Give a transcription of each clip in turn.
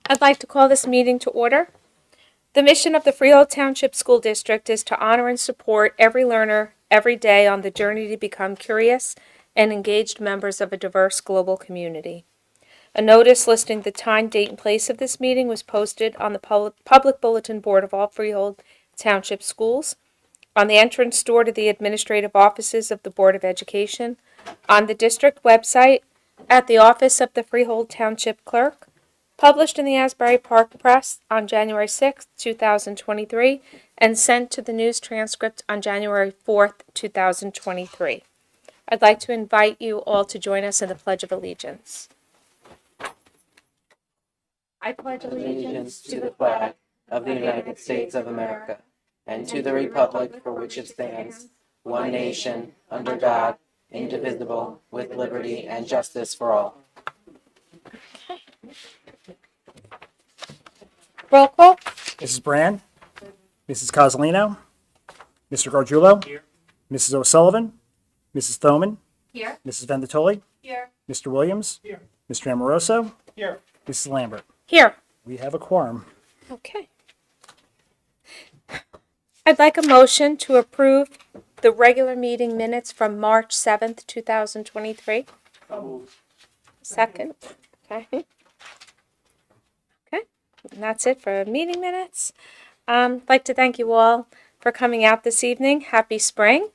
I'd like to call this meeting to order. The mission of the Freehold Township School District is to honor and support every learner every day on the journey to become curious and engaged members of a diverse global community. A notice listing the time, date, and place of this meeting was posted on the public bulletin board of all Freehold Township schools, on the entrance door to the administrative offices of the Board of Education, on the district website, at the office of the Freehold Township Clerk, published in the Asbury Park Press on January 6, 2023, and sent to the news transcript on January 4th, 2023. I'd like to invite you all to join us in the Pledge of Allegiance. I pledge Allegiance to the flag of the United States of America and to the republic for which it stands, one nation, under God, indivisible, with liberty and justice for all. Roll call. Mrs. Brand, Mrs. Cosolino, Mr. Gargiulo, here. Mrs. O'Sullivan, Mrs. Thoman, Here. Mrs. Vendatoli, Here. Mr. Williams, Here. Mr. Amoroso, Here. Mrs. Lambert. Here. We have a quorum. Okay. I'd like a motion to approve the regular meeting minutes from March 7th, 2023. Second. Okay. Okay. And that's it for meeting minutes. I'd like to thank you all for coming out this evening. Happy spring.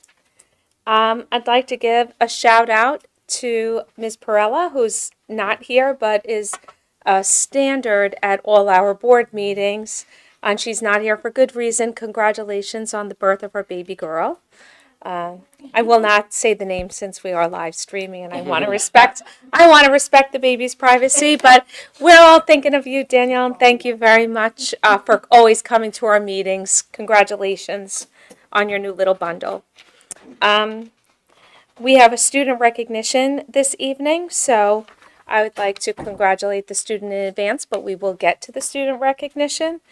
I'd like to give a shout out to Ms. Perella, who's not here but is a standard at all our board meetings. And she's not here for good reason. Congratulations on the birth of our baby girl. I will not say the name since we are live streaming, and I want to respect the baby's privacy. But we're all thinking of you, Danielle, and thank you very much for always coming to our meetings. Congratulations on your new little bundle. We have a student recognition this evening, so I would like to congratulate the student in advance, but we will get to the student recognition.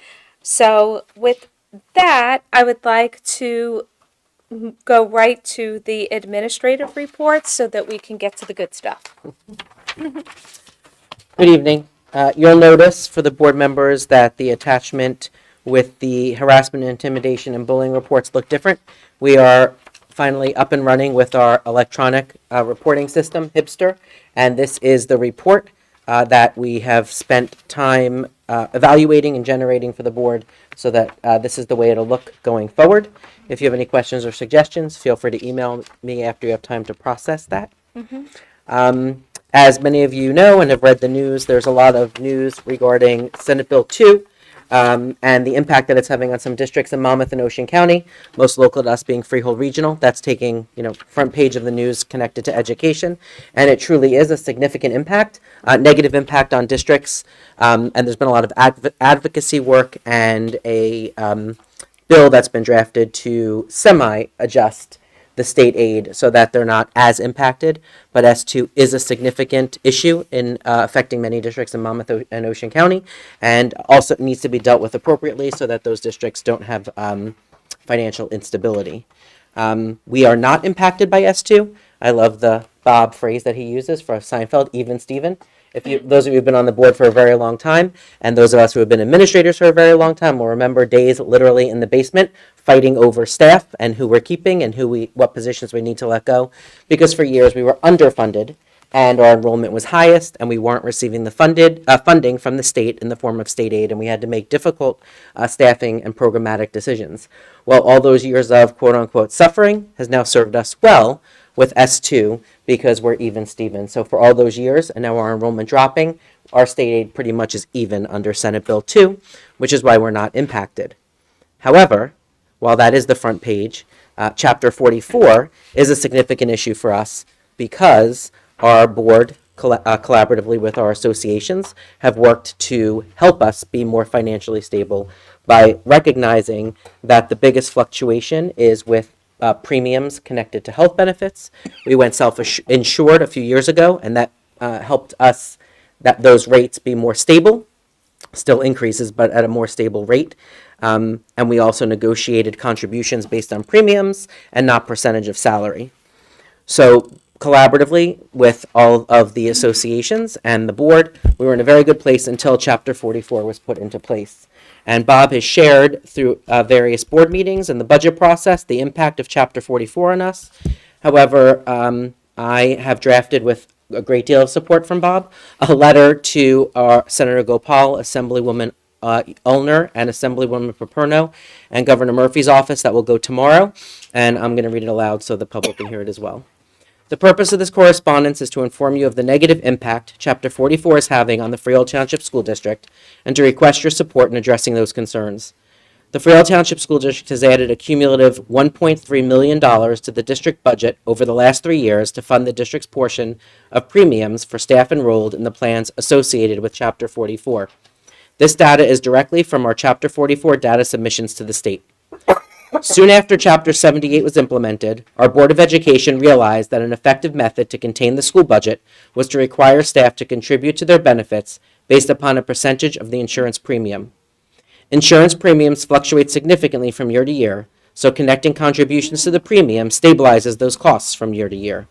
So with that, I would like to go right to the administrative reports so that we can get to the good stuff. Good evening. You'll notice for the board members that the attachment with the harassment, intimidation, and bullying reports look different. We are finally up and running with our electronic reporting system, Hipster, and this is the report that we have spent time evaluating and generating for the board so that this is the way it'll look going forward. If you have any questions or suggestions, feel free to email me after you have time to process that. As many of you know and have read the news, there's a lot of news regarding Senate Bill 2 and the impact that it's having on some districts in Monmouth and Ocean County, most local to us being Freehold Regional. That's taking, front page of the news connected to education, and it truly is a significant impact, negative impact on districts, and there's been a lot of advocacy work and a bill that's been drafted to semi-adjust the state aid so that they're not as impacted, but S2 is a significant issue in affecting many districts in Monmouth and Ocean County, and also needs to be dealt with appropriately so that those districts don't have financial instability. We are not impacted by S2. I love the Bob phrase that he uses for Seinfeld, even Steven. Those of you who have been on the board for a very long time, and those of us who have been administrators for a very long time will remember days literally in the basement fighting over staff and who we're keeping and what positions we need to let go. Because for years we were underfunded and our enrollment was highest and we weren't receiving the funding from the state in the form of state aid, and we had to make difficult staffing and programmatic decisions. Well, all those years of quote-unquote suffering has now served us well with S2 because we're even Steven. So for all those years, and now our enrollment dropping, our state aid pretty much is even under Senate Bill 2, which is why we're not impacted. However, while that is the front page, Chapter 44 is a significant issue for us because our board, collaboratively with our associations, have worked to help us be more financially stable by recognizing that the biggest fluctuation is with premiums connected to health benefits. We went self-insured a few years ago, and that helped us that those rates be more stable, still increases, but at a more stable rate. And we also negotiated contributions based on premiums and not percentage of salary. So collaboratively with all of the associations and the board. We were in a very good place until Chapter 44 was put into place. And Bob has shared through various board meetings and the budget process the impact of Chapter 44 on us. However, I have drafted, with a great deal of support from Bob, a letter to our Senator Gopal, Assemblywoman Ulner, and Assemblywoman Paperno, and Governor Murphy's office that will go tomorrow. And I'm going to read it aloud so the public can hear it as well. The purpose of this correspondence is to inform you of the negative impact Chapter 44 is having on the Freehold Township School District and to request your support in addressing those concerns. The Freehold Township School District has added a cumulative $1.3 million to the district budget over the last 3 years to fund the district's portion of premiums for staff enrolled in the plans associated with Chapter 44. This data is directly from our Chapter 44 data submissions to the state. Soon after Chapter 78 was implemented, our Board of Education realized that an effective method to contain the school budget was to require staff to contribute to their benefits based upon a percentage of the insurance premium. Insurance premiums fluctuate significantly from year to year, so connecting contributions to the premium stabilizes those costs from year to year.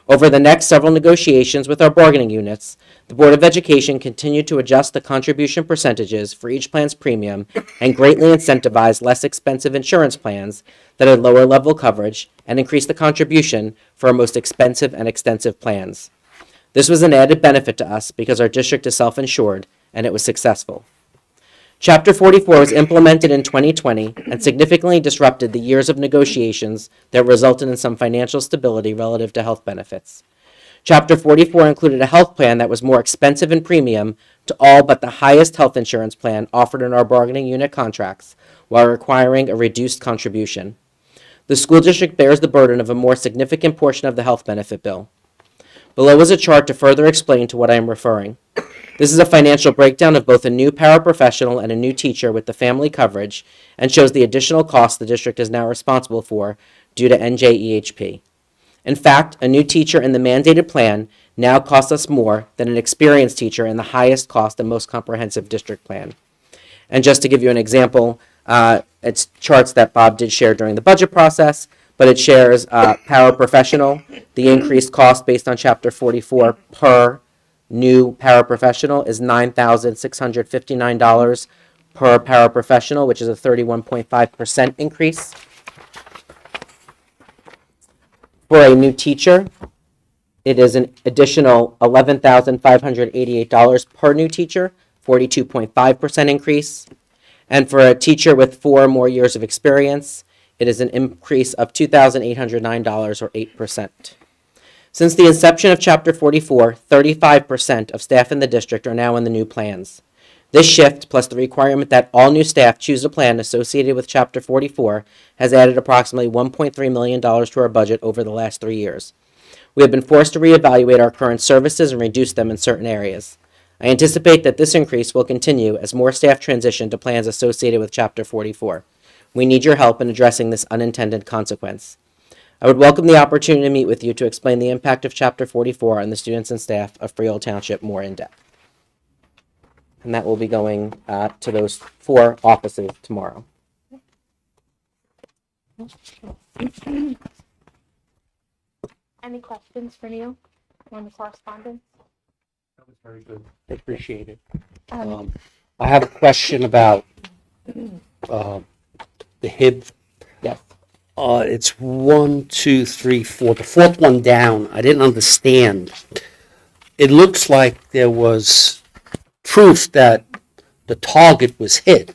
Over the next several negotiations with our bargaining units, the Board of Education continued to adjust the contribution percentages for each plan's premium and greatly incentivize less expensive insurance plans that had lower level coverage and increase the contribution for our most expensive and extensive plans. This was an added benefit to us because our district is self-insured, and it was successful. Chapter 44 was implemented in 2020 and significantly disrupted the years of negotiations that resulted in some financial stability relative to health benefits. Chapter 44 included a health plan that was more expensive in premium to all but the highest health insurance plan offered in our bargaining unit contracts, while requiring a reduced contribution. The school district bears the burden of a more significant portion of the health benefit bill. Below is a chart to further explain to what I am referring. This is a financial breakdown of both a new paraprofessional and a new teacher with the family coverage and shows the additional costs the district is now responsible for due to NJEHP. In fact, a new teacher in the mandated plan now costs us more than an experienced teacher in the highest cost and most comprehensive district plan. And just to give you an example, it's charts that Bob did share during the budget process, but it shares paraprofessional, the increased cost based on Chapter 44 per new paraprofessional is $9,659 per paraprofessional, which is a 31.5% increase. For a new teacher, it is an additional $11,588 per new teacher, 42.5% increase. And for a teacher with 4 or more years of experience, it is an increase of $2,809 or 8%. Since the inception of Chapter 44, 35% of staff in the district are now in the new plans. This shift, plus the requirement that all new staff choose a plan associated with Chapter 44, has added approximately $1.3 million to our budget over the last 3 years. We have been forced to reevaluate our current services and reduce them in certain areas. I anticipate that this increase will continue as more staff transition to plans associated with Chapter 44. We need your help in addressing this unintended consequence. I would welcome the opportunity to meet with you to explain the impact of Chapter 44 on the students and staff of Freehold Township more in depth. And that will be going to those 4 offices tomorrow. Any questions for Neil on the correspondence? That was very good. I appreciate it. Um, I have a question about the HIB. Yes. It's 1, 2, 3, 4. The 4th one down, I didn't understand. It looks like there was proof that the target was hit,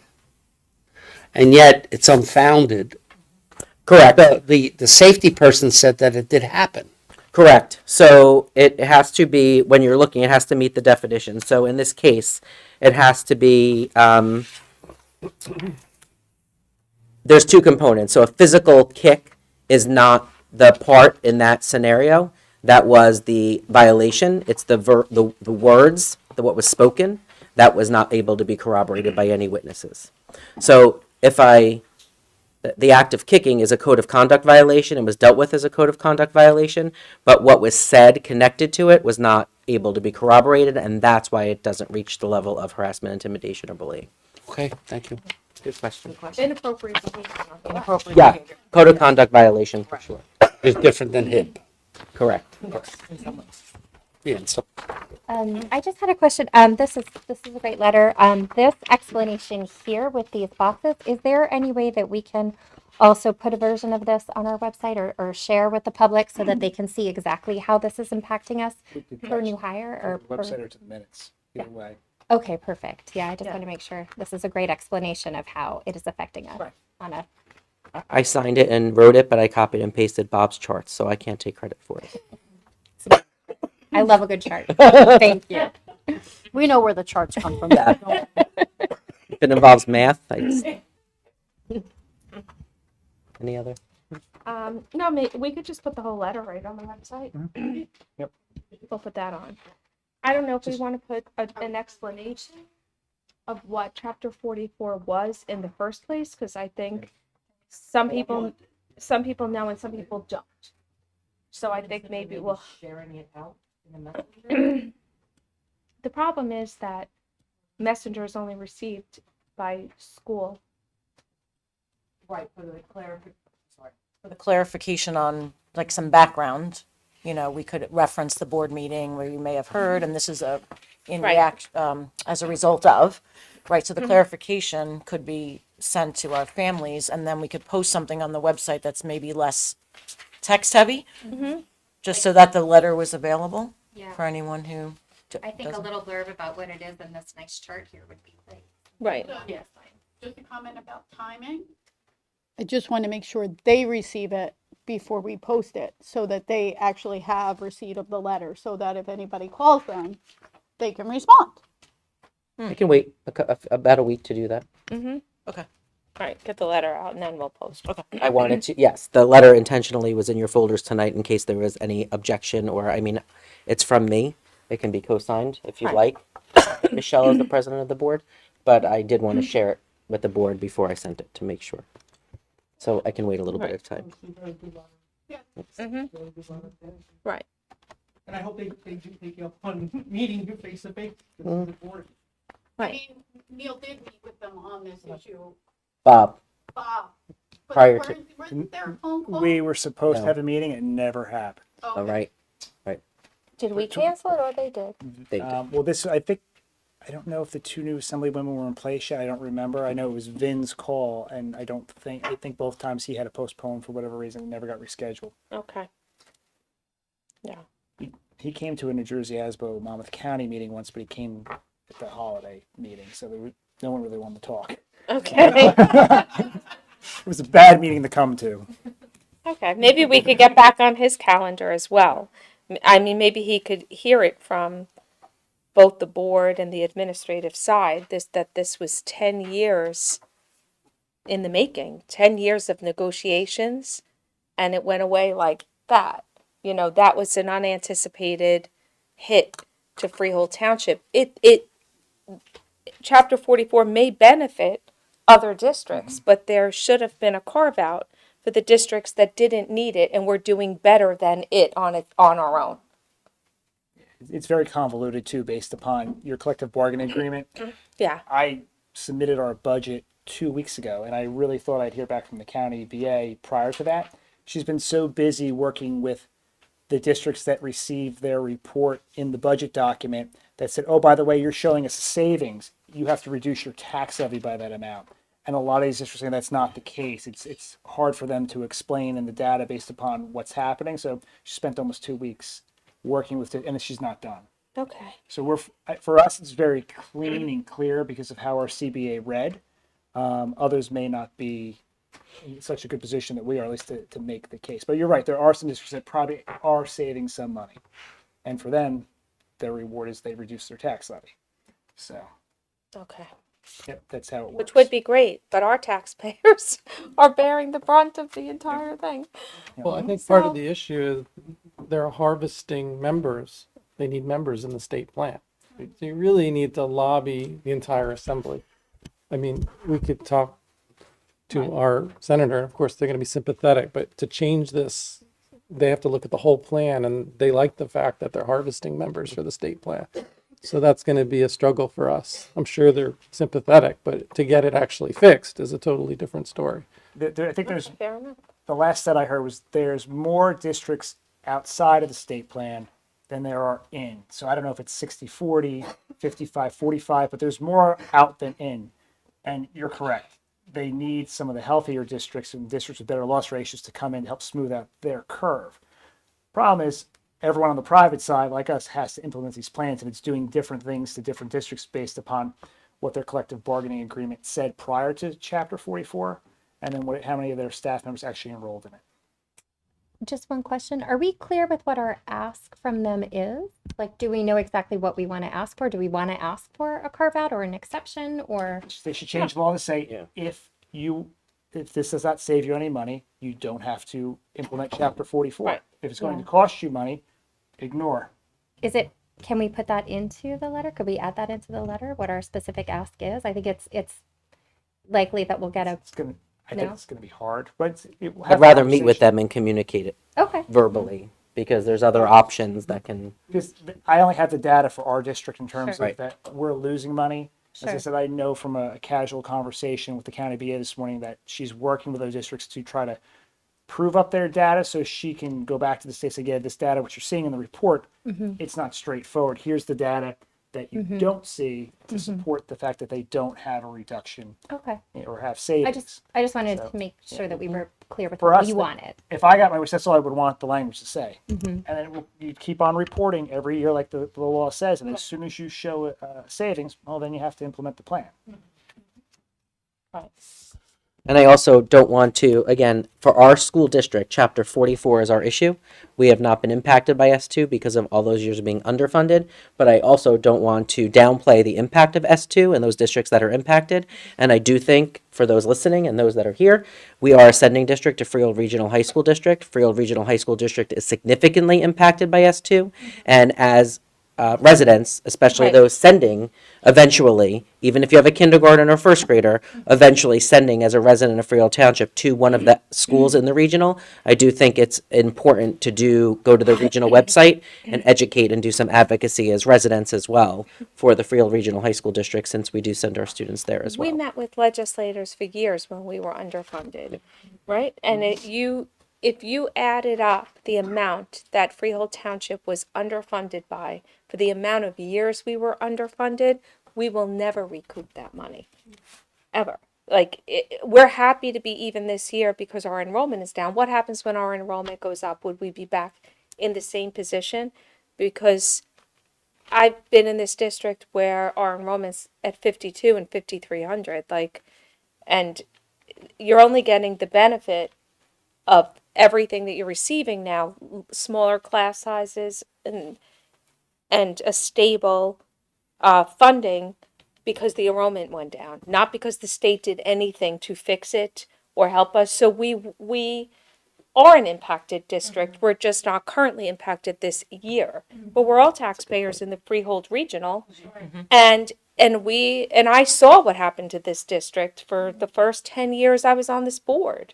and yet it's unfounded. Correct. The safety person said that it did happen. Correct. So it has to be, when you're looking, it has to meet the definition. So in this case, it has to be, there's 2 components. So a physical kick is not the part in that scenario. That was the violation. It's the words, what was spoken, that was not able to be corroborated by any witnesses. So the act of kicking is a code of conduct violation and was dealt with as a code of conduct violation, but what was said connected to it was not able to be corroborated, and that's why it doesn't reach the level of harassment, intimidation, or bullying. Okay, thank you. Good question. Inappropriate behavior. Yeah, code of conduct violation for sure. It's different than HIB. Correct. Yeah, and so I just had a question. This is a great letter. This explanation here with these boxes, is there any way that we can also put a version of this on our website or share with the public so that they can see exactly how this is impacting us for new hire or To the website or to the minutes, either way. Okay, perfect. Yeah, I just Yeah. want to make sure this is a great explanation of how it is affecting us Right. on a I signed it and wrote it, but I copied and pasted Bob's charts, so I can't take credit for it. I love a good chart. Thank you. We know where the charts come from. Yeah. If it involves math, I just... Any other? No, we could just put the whole letter right on the website. Yep. We'll put that on. I don't know if we want to put an explanation of what chapter 44 was in the first place, because I think some people know and some people don't. So I think maybe we'll. Sharing it out in the messenger? The problem is that messenger is only received by school. Right, for the clarification on like some background, we could reference the board meeting where you may have heard, and this is in Right. reaction, as a result of, right? So the clarification could be sent to our families, and then we could post something on the website that's maybe less text heavy, just so that the letter was available Yeah. for anyone who I think a doesn't. little blurb about what it is in this nice chart here would be great. Right. Yes, just a comment about timing. I just want to make sure they receive it before we post it so that they actually have receipt of the letter so that if anybody calls them, they can respond. I can wait about a week to do that. Mm-hmm. Okay. All right, get the letter out and then we'll post. Okay. I wanted to, yes, the letter intentionally was in your folders tonight in case there was any objection or, I mean, it's from me. It can be co-signed if you'd Right. like. Michelle is the president of the board, but I did want to share it with the board before I sent it to make sure. So I can wait a little bit of time. Mm-hmm. Right. And I hope they do take you up on meeting you face to face. I mean, Neil did meet with them on this issue, Bob, Bob. But Prior to- Wasn't there a phone call? We were supposed to No. have a meeting, it never happened. Oh, all right, Did we cancel it or they did? they did. Well, I don't know if the two new assemblywomen were in place yet. I don't remember. I know it was Vin's call, and I think both times he had to postpone for whatever reason. It never got rescheduled. Okay. Yeah. He came to a New Jersey ASBO Monmouth County meeting once, but he came at the holiday meeting, so no one really wanted to talk. Okay. It was a bad meeting to come to. Okay. Maybe we could get back on his calendar as well. I mean, maybe he could hear it from both the board and the administrative side. This was 10 years in the making, 10 years of negotiations, and it went away like that. That was an unanticipated hit to Freehold Township. Chapter 44 may benefit other districts, but there should have been a carve out for the districts that didn't need it and were doing better than it on our own. It's very convoluted too, based upon your collective bargaining agreement. Yeah. I submitted our budget 2 weeks ago, and I really thought I'd hear back from the county BA prior to that. She's been so busy working with the districts that received their report in the budget document that said, oh, by the way, you're showing us savings. You have to reduce your tax levy by that amount. And a lot of these districts saying that's not the case. It's hard for them to explain in the data based upon what's happening. So she spent almost 2 weeks working with it, and she's not done. Okay. So for us, it's very clean and clear because of how our CBA read. Others may not be in such a good position that we are, at least to make the case. But you're right, there are some districts that probably are saving some money. And for them, their reward is they reduce their tax levy. So, Okay. yep, that's how it works. Which would be great, but our taxpayers are bearing the brunt of the entire thing. Well, I think part So- of the issue is they're harvesting members. They need members in the state plant. So you really need to lobby the entire assembly. I mean, we could talk to our senator, and of course, they're going to be sympathetic, but to change this, they have to look at the whole plan, and they like the fact that they're harvesting members for the state plan. So that's going to be a struggle for us. I'm sure they're sympathetic, but to get it actually fixed is a totally different story. I think there's Fair enough. the last set I heard was there's more districts outside of the state plan than there are in. So I don't know if it's 60-40, 55-45, but there's more out than in. And you're correct. They need some of the healthier districts and districts with better loss ratios to come in to help smooth out their curve. Problem is, everyone on the private side, like us, has to implement these plans, and it's doing different things to different districts based upon what their collective bargaining agreement said prior to Chapter 44, and then how many of their staff members actually enrolled in it. Just one question. Are we clear with what our ask from them is? Like, do we know exactly what we want to ask for? Do we want to ask for a carve out or an exception or? They should change the law to say Yeah. if this does not save you any money, you don't have to implement Chapter 44. Right. If it's going Yeah. to cost you money, ignore. Can we put that into the letter? Could we add that into the letter? What our specific ask is? I think it's likely that we'll get a, I think No? it's going to be hard, but we'll I'd have a rather meet with conversation. them and communicate it okay. verbally because there's other options that can. Because I only have the data for our district in terms Sure. of that we're losing money. As I Sure. said, I know from a casual conversation with the county BA this morning that she's working with those districts to try to prove up their data so she can go back to the state and say, yeah, this data, what you're seeing in the report, it's not straightforward. Here's the data that you don't see to support the fact that they don't have a reduction Okay. or have savings. I just wanted So, to make sure that we were clear with For what us, we that- wanted. If I got my wish, that's all I would want the language to say. And then you keep on reporting every year like the law says. And as soon as you show savings, well, then you have to implement the plan. And I also don't want to, again, for our school district, Chapter 44 is our issue. We have not been impacted by S2 because of all those years of being underfunded, but I also don't want to downplay the impact of S2 and those districts that are impacted. And I do think, for those listening and those that are here, we are a sending district to Freehold Regional High School District. Freehold Regional High School District is significantly impacted by S2, and as residents, especially Right. those sending, eventually, even if you have a kindergarten or first grader, eventually sending as a resident of Freehold Township to one of the schools in the regional, I do think it's important to go to the regional website and educate and do some advocacy as residents as well for the Freehold Regional High School District, since we do send our students there as We well. met with legislators for years when we were underfunded, right? And if you added up the amount that Freehold Township was underfunded by for the amount of years we were underfunded, we will never recoup that money, ever. We're happy to be even this year because our enrollment is down. What happens when our enrollment goes up? Would we be back in the same position? Because I've been in this district where our enrollment's at 52 and 5,300, and you're only getting the benefit of everything that you're receiving now, smaller class sizes and a stable funding, because the enrollment went down, not because the state did anything to fix it or help us. So we are an impacted district. We're just not currently impacted this year, but we're all taxpayers in the Freehold Regional, and I saw what happened to this district for the first 10 years I was on this board,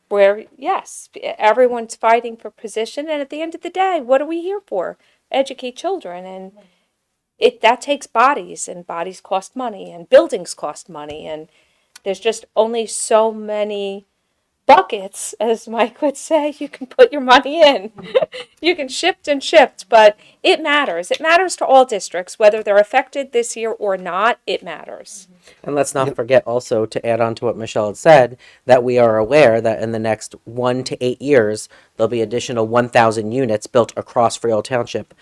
where yes, everyone's fighting for position, and at the end of the day, what are we here for? Educate children, and that takes bodies, and bodies cost money, and buildings cost money, and there's just only so many buckets, as Mike would say, you can put your money in. You can shift and shift, but it matters. It matters to all districts, whether they're affected this year or not, it matters. And let's not forget also, to add on to what Michelle had said, that we are aware that in the next 1 to 8 years, there'll be additional 1,000 units built across Freehold Township,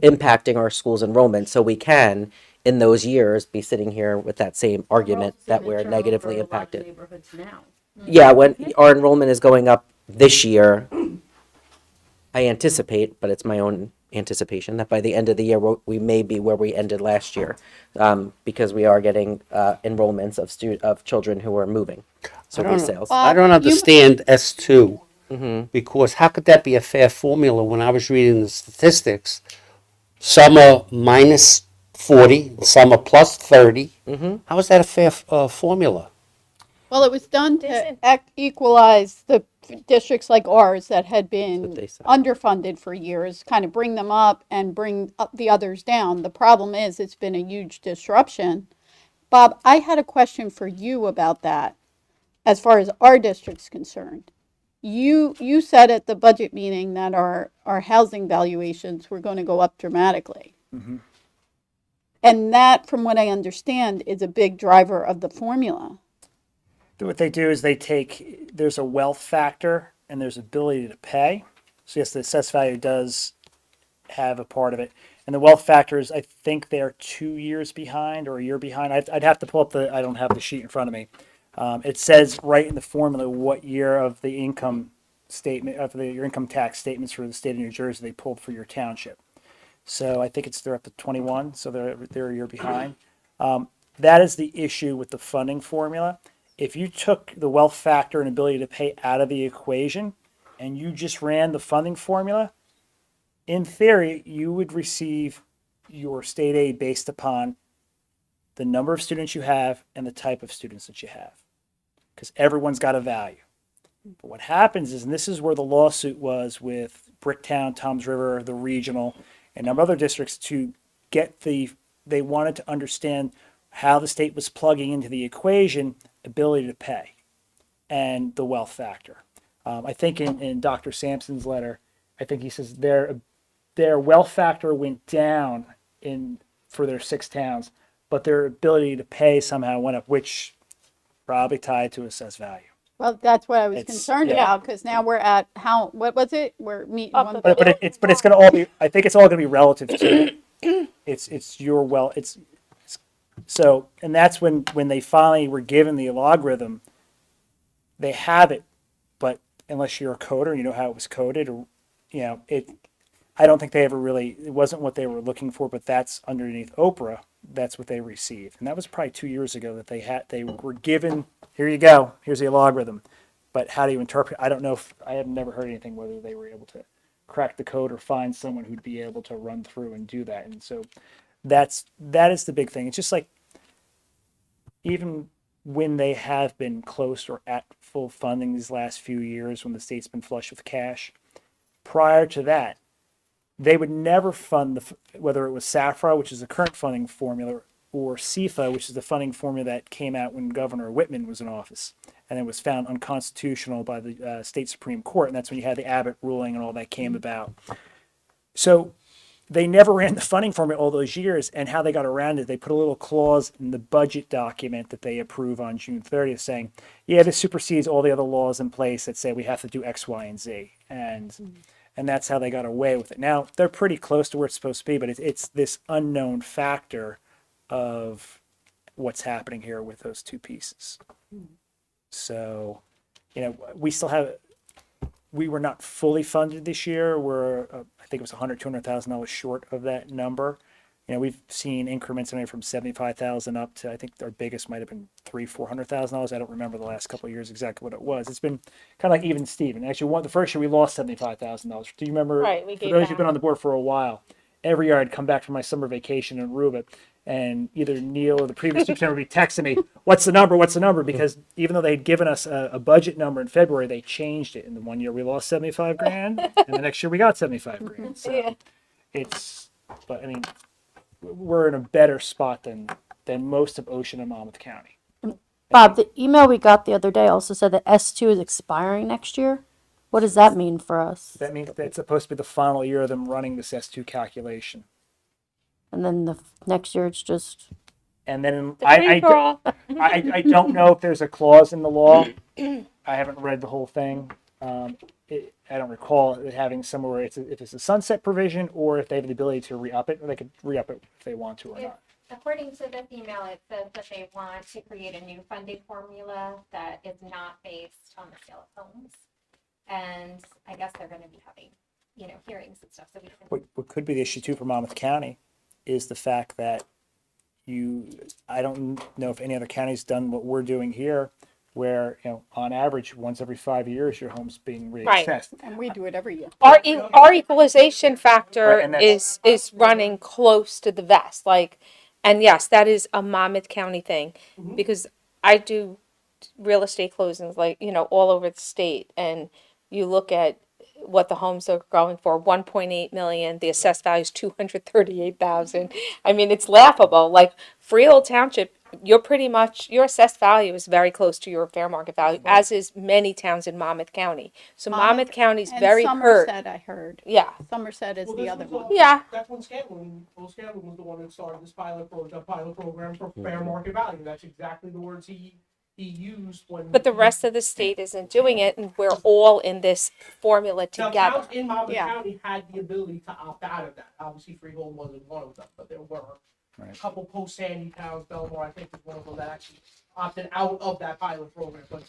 impacting our schools' enrollment. So we can, in those years, be sitting here with that same argument that we're negatively impacted. Neighborhoods now. Yeah, when our enrollment is going up this year, I anticipate, but it's my own anticipation, that by the end of the year, we may be where we ended last year, because we are getting enrollments of children who are moving. So I don't resales. I don't understand S2, because how could that be a fair formula when I was reading the statistics? Some are minus 40, some are plus 30. How is that a fair formula? Well, it was done to equalize the districts like ours that had been they said. underfunded for years, kind of bring them up and bring up the others down. The problem is it's been a huge disruption. Bob, I had a question for you about that as far as our district's concerned. you said at the budget meeting that our housing valuations were going to go up dramatically. Mhm. And that, from what I understand, is a big driver of the formula. What they do is there's a wealth factor and there's ability to pay. So yes, the assessed value does have a part of it. And the wealth factors, I think they're 2 years behind or a year behind. I'd have to pull up I don't have the sheet in front of me. It says right in the formula what year of the income statement, your income tax statements for the state of New Jersey they pulled for your township. So I think they're up to 21, so they're a year behind. That is the issue with the funding formula. If you took the wealth factor and ability to pay out of the equation and you just ran the funding formula, in theory, you would receive your state aid based upon the number of students you have and the type of students that you have, because everyone's got a value. But what happens is, and this is where the lawsuit was with Bricktown, Toms River, the regional, and a number of other districts to they wanted to understand how the state was plugging into the equation ability to pay and the wealth factor. I think in Dr. Sampson's letter, I think he says their wealth factor went down for their 6 towns, but their ability to pay somehow went up, which probably tied to assessed value. Well, that's what I was It's- concerned yeah. about, because now we're at what was it? We're meeting Up one. a But it's going to all be. I think it's all going to be relative to. It's your so, and that's when they finally were given the logarithm. They have it, but unless you're a coder and you know how it was coded, or it. I don't think they ever really. It wasn't what they were looking for, but that's underneath Oprah. That's what they received, and that was probably 2 years ago that they were given. Here you go. Here's the logarithm. But how do you interpret? I don't know. I have never heard anything whether they were able to crack the code or find someone who'd be able to run through and do that. And so that is the big thing. It's just like even when they have been close or at full funding these last few years, when the state's been flush with cash, prior to that, they would never fund whether it was SAFRA, which is the current funding formula, or CFA, which is the funding formula that came out when Governor Whitman was in office, and it was found unconstitutional by the state Supreme Court, and that's when you had the Abbott ruling and all that came about. So they never ran the funding formula all those years, and how they got around it, they put a little clause in the budget document that they approve on June 30th saying, yeah, this supersedes all the other laws in place that say we have to do X, Y, and Z. And that's how they got away with it. Now, they're pretty close to where it's supposed to be, but it's this unknown factor of what's happening here with those two pieces. So, we were not fully funded this year. We're, I think it was $200,000 short of that number. We've seen increments anywhere from 75,000 up to, I think our biggest might have been $400,000. I don't remember the last couple of years exactly what it was. It's been kind of like even Steven. Actually, the first year we lost $75,000. Do you remember? Right, we For gave those back. who've been on the board for a while, every year I'd come back from my summer vacation in Aruba, and either Neil or the previous superintendent would be texting me, "What's the number? What's the number?" Because even though they'd given us a budget number in February, they changed it. In the one year we lost 75 grand, and the next year we got 75 grand. So but I mean, we're in a better spot than most of Ocean and Monmouth County. Bob, the email we got the other day also said that S2 is expiring next year. What does that mean for us? That means that it's supposed to be the final year of them running this S2 calculation. And then the next year it's just And then Free for all. I don't know if there's a clause in the law. I haven't read the whole thing. I don't recall it having somewhere if it's a sunset provision or if they have the ability to re-up it, or they could re-up it if they want to or not. According to this email, it says that they want to create a new funding formula that is not based on the sale of homes. And I guess they're gonna be having, hearings and stuff, so we can. What could be the issue too for Monmouth County is the fact that I don't know if any other county's done what we're doing here, where on average once every 5 years your home's being reassessed. And we do it every year. Our equalization factor Right, and that's- is running close to the vest. And yes, that is a Monmouth County thing, because I do real estate closings all over the state, and you look at what the homes are going for, 1.8 million, the assessed value is 238,000. I mean, it's laughable. Like Freehold Township you're pretty much, your assessed value is very close to your fair market value, as is many towns in Monmouth County. So Monmouth County's And very hurt. Somerset, I heard. Yeah, Somerset is the other one. yeah. That's when Scanlon was the one that started this pilot program for fair market value. That's exactly the words he used when. But the rest of the state isn't doing it, and we're all in this formula Now, together. towns in Monmouth Yeah. County had the ability to opt out of that. Obviously, Freehold wasn't one of them, but there were a couple post-Sandy towns. Belmore, I think, is one of them that actually opted out of that pilot program. But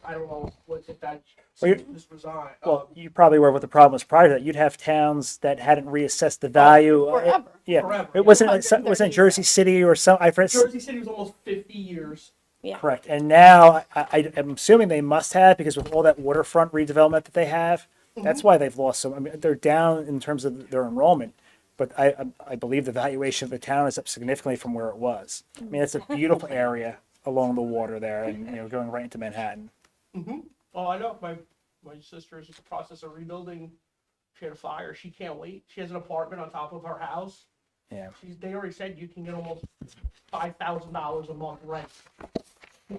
I don't know what if that was resigned. Well, you probably were what the problem was prior to that. You'd have towns that hadn't reassessed the value. Forever. Yeah, Forever. it wasn't Jersey City or some. I forget. Jersey City was almost 50 years. Yeah. Correct. And now I'm assuming they must have, because with all that waterfront redevelopment that they have, that's why they've lost some. I mean, they're down in terms of their enrollment, but I believe the valuation of the town is up significantly from where it was. I mean, it's a beautiful area along the water there, and going right into Manhattan. Oh, I know. My sister is in the process of rebuilding. She had a fire. She can't wait. She has an apartment on top of her house. Yeah. They already said you can get almost $5,000 a month rent.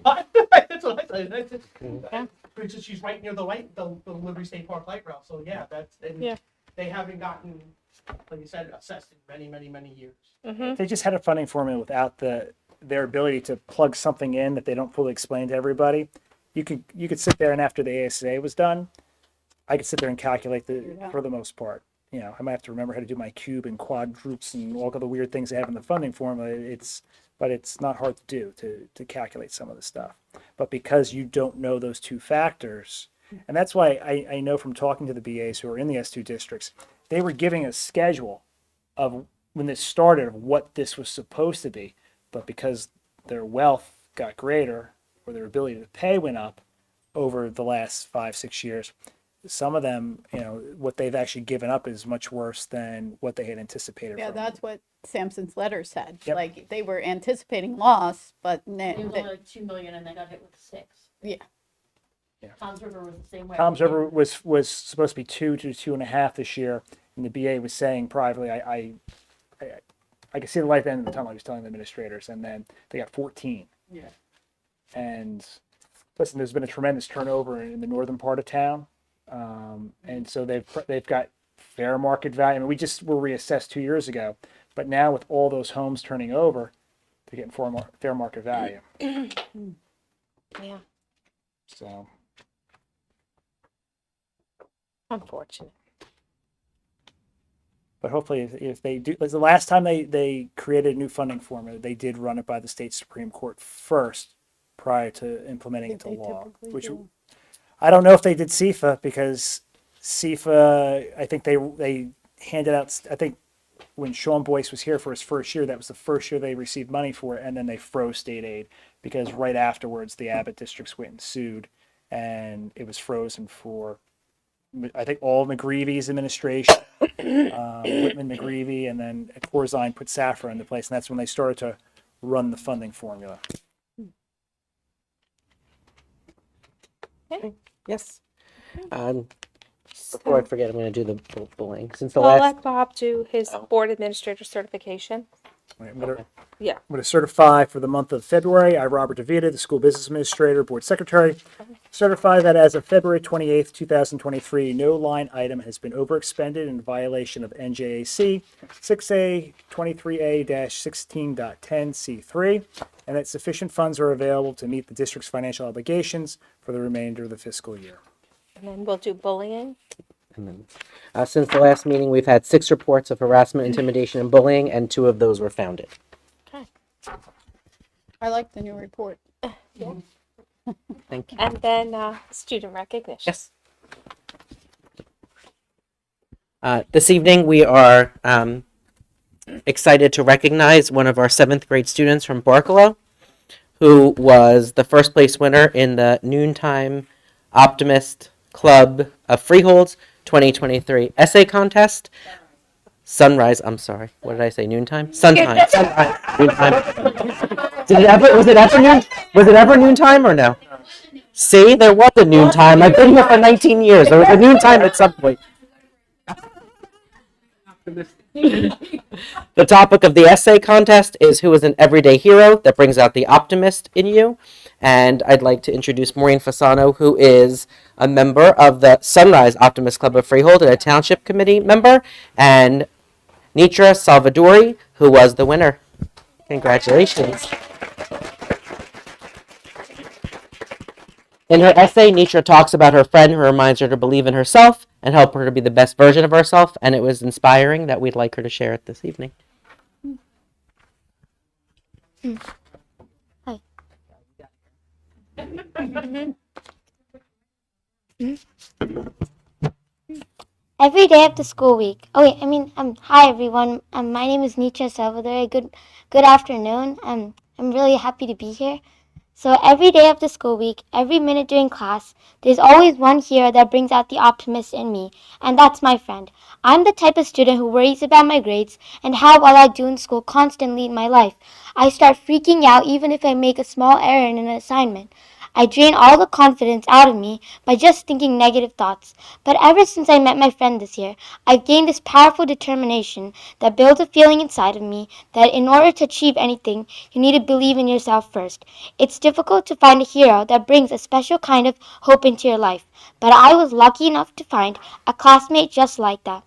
What? That's what I said. Because she's right near the Liberty State Park light rail. So yeah, they haven't gotten, like you said, assessed in many, many, many years. If they just had a funding formula without their ability to plug something in that they don't fully explain to everybody. You could sit there, and after the ASA was done, I could sit there and calculate for the most part. I might have to remember how to do my cube and quadruples and all of the weird things they have in the funding formula. But it's not hard to do to calculate some of the stuff. But because you don't know those two factors, and that's why I know from talking to the BAs who are in the S2 districts, they were giving a schedule of when this started of what this was supposed to be. But because their wealth got greater, or their ability to pay went up over the last 5-6 years, some of them, what they've actually given up is much worse than what they had anticipated. Yeah, that's what Sampson's letter said. Yep. Like, they were anticipating loss, but It was only like 2 million and they got hit with 6. yeah. Tom's River was the same way. Tom's River was supposed to be 2 to 2.5 this year, and the BA was saying privately, I could see the light at the end of the tunnel. I was telling the administrators, and then they got 14. Yeah. And listen, there's been a tremendous turnover in the northern part of town, and so they've got fair market value. I mean, we just were reassessed 2 years ago, but now with all those homes turning over, they're getting fair market value. Yeah, So. unfortunate. But hopefully, if they do, the last time they created a new funding formula, they did run it by the state Supreme Court first, prior to implementing it to law. Which I don't know if they did SEFA, because SEFA, I think they handed out. I think when Sean Boyce was here for his first year, that was the first year they received money for it, and then they froze state aid, because right afterwards the Abbott districts went and sued, and it was frozen for, I think, all McGreevy's administration, Whitman McGreevy, and then Corzine put Safra into place, and that's when they started to run the funding formula. Yes. Before I forget, I'm going to do the bullying. Since the I'll last, let Bob do his board administrator certification. All right, I'm going to Yeah. I'm going to certify for the month of February. I, Robert DeVita, the school business administrator, board secretary, certify that as of February 28th, 2023, no line item has been overexpended in violation of NJAC 6A 23A-16.10C3, and that sufficient funds are available to meet the district's financial obligations for the remainder of the fiscal year. And then we'll do bullying. since the last meeting, we've had 6 reports of harassment, intimidation, and bullying, and 2 of those were founded. Okay. I like the new report. Thank you. And then student recognition. Yes. This evening, we are excited to recognize one of our 7th grade students from Barkalow, who was the first place winner in the Noontime Optimist Club of Freehold's 2023 essay contest. Sunrise, I'm sorry. What did I say? Noontime? Suntime. Sunrise. Noontime. Was it ever noontime or no? See, there was a noontime. I've been here for 19 years. There was a noontime at some point. The topic of the essay contest is who is an everyday hero that brings out the optimist in you. And I'd like to introduce Maureen Fasano, who is a member of the Sunrise Optimist Club of Freehold and a township committee member, and Nitra Salvadori, who was the winner. Congratulations. In her essay, Nitra talks about her friend who reminds her to believe in herself and help her to be the best version of herself, and it was inspiring that we'd like her to share it this evening. Hi. Every day of the school week. Hi everyone. My name is Nietzsche Salvador. Good afternoon. I'm really happy to be here. So every day of the school week, every minute during class, there's always one hero that brings out the optimist in me, and that's my friend. I'm the type of student who worries about my grades and how well I do in school constantly in my life. I start freaking out even if I make a small error in an assignment. I drain all the confidence out of me by just thinking negative thoughts. But ever since I met my friend this year, I've gained this powerful determination that builds a feeling inside of me that in order to achieve anything, you need to believe in yourself first. It's difficult to find a hero that brings a special kind of hope into your life, but I was lucky enough to find a classmate just like that.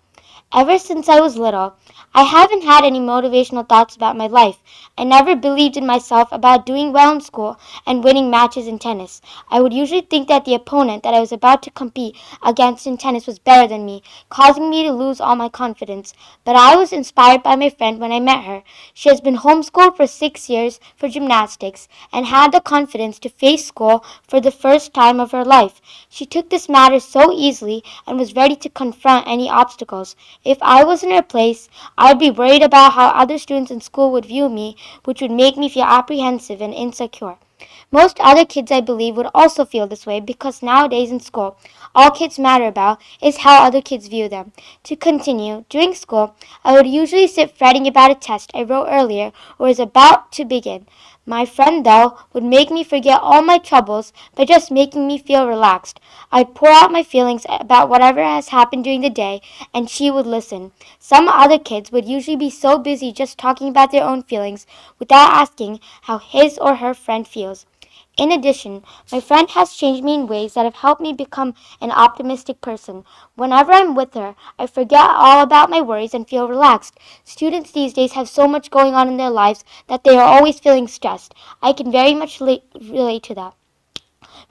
Ever since I was little, I haven't had any motivational thoughts about my life. I never believed in myself about doing well in school and winning matches in tennis. I would usually think that the opponent that I was about to compete against in tennis was better than me, causing me to lose all my confidence. But I was inspired by my friend when I met her. She has been homeschooled for 6 years for gymnastics and had the confidence to face school for the first time of her life. She took this matter so easily and was ready to confront any obstacles. If I was in her place, I'd be worried about how other students in school would view me, which would make me feel apprehensive and insecure. Most other kids, I believe, would also feel this way because nowadays in school, all kids matter about is how other kids view them. To continue, during school, I would usually sit fretting about a test I wrote earlier or was about to begin. My friend, though, would make me forget all my troubles by just making me feel relaxed. I'd pour out my feelings about whatever has happened during the day, and she would listen. Some other kids would usually be so busy just talking about their own feelings without asking how his or her friend feels. In addition, my friend has changed me in ways that have helped me become an optimistic person. Whenever I'm with her, I forget all about my worries and feel relaxed. Students these days have so much going on in their lives that they are always feeling stressed. I can very much relate to that.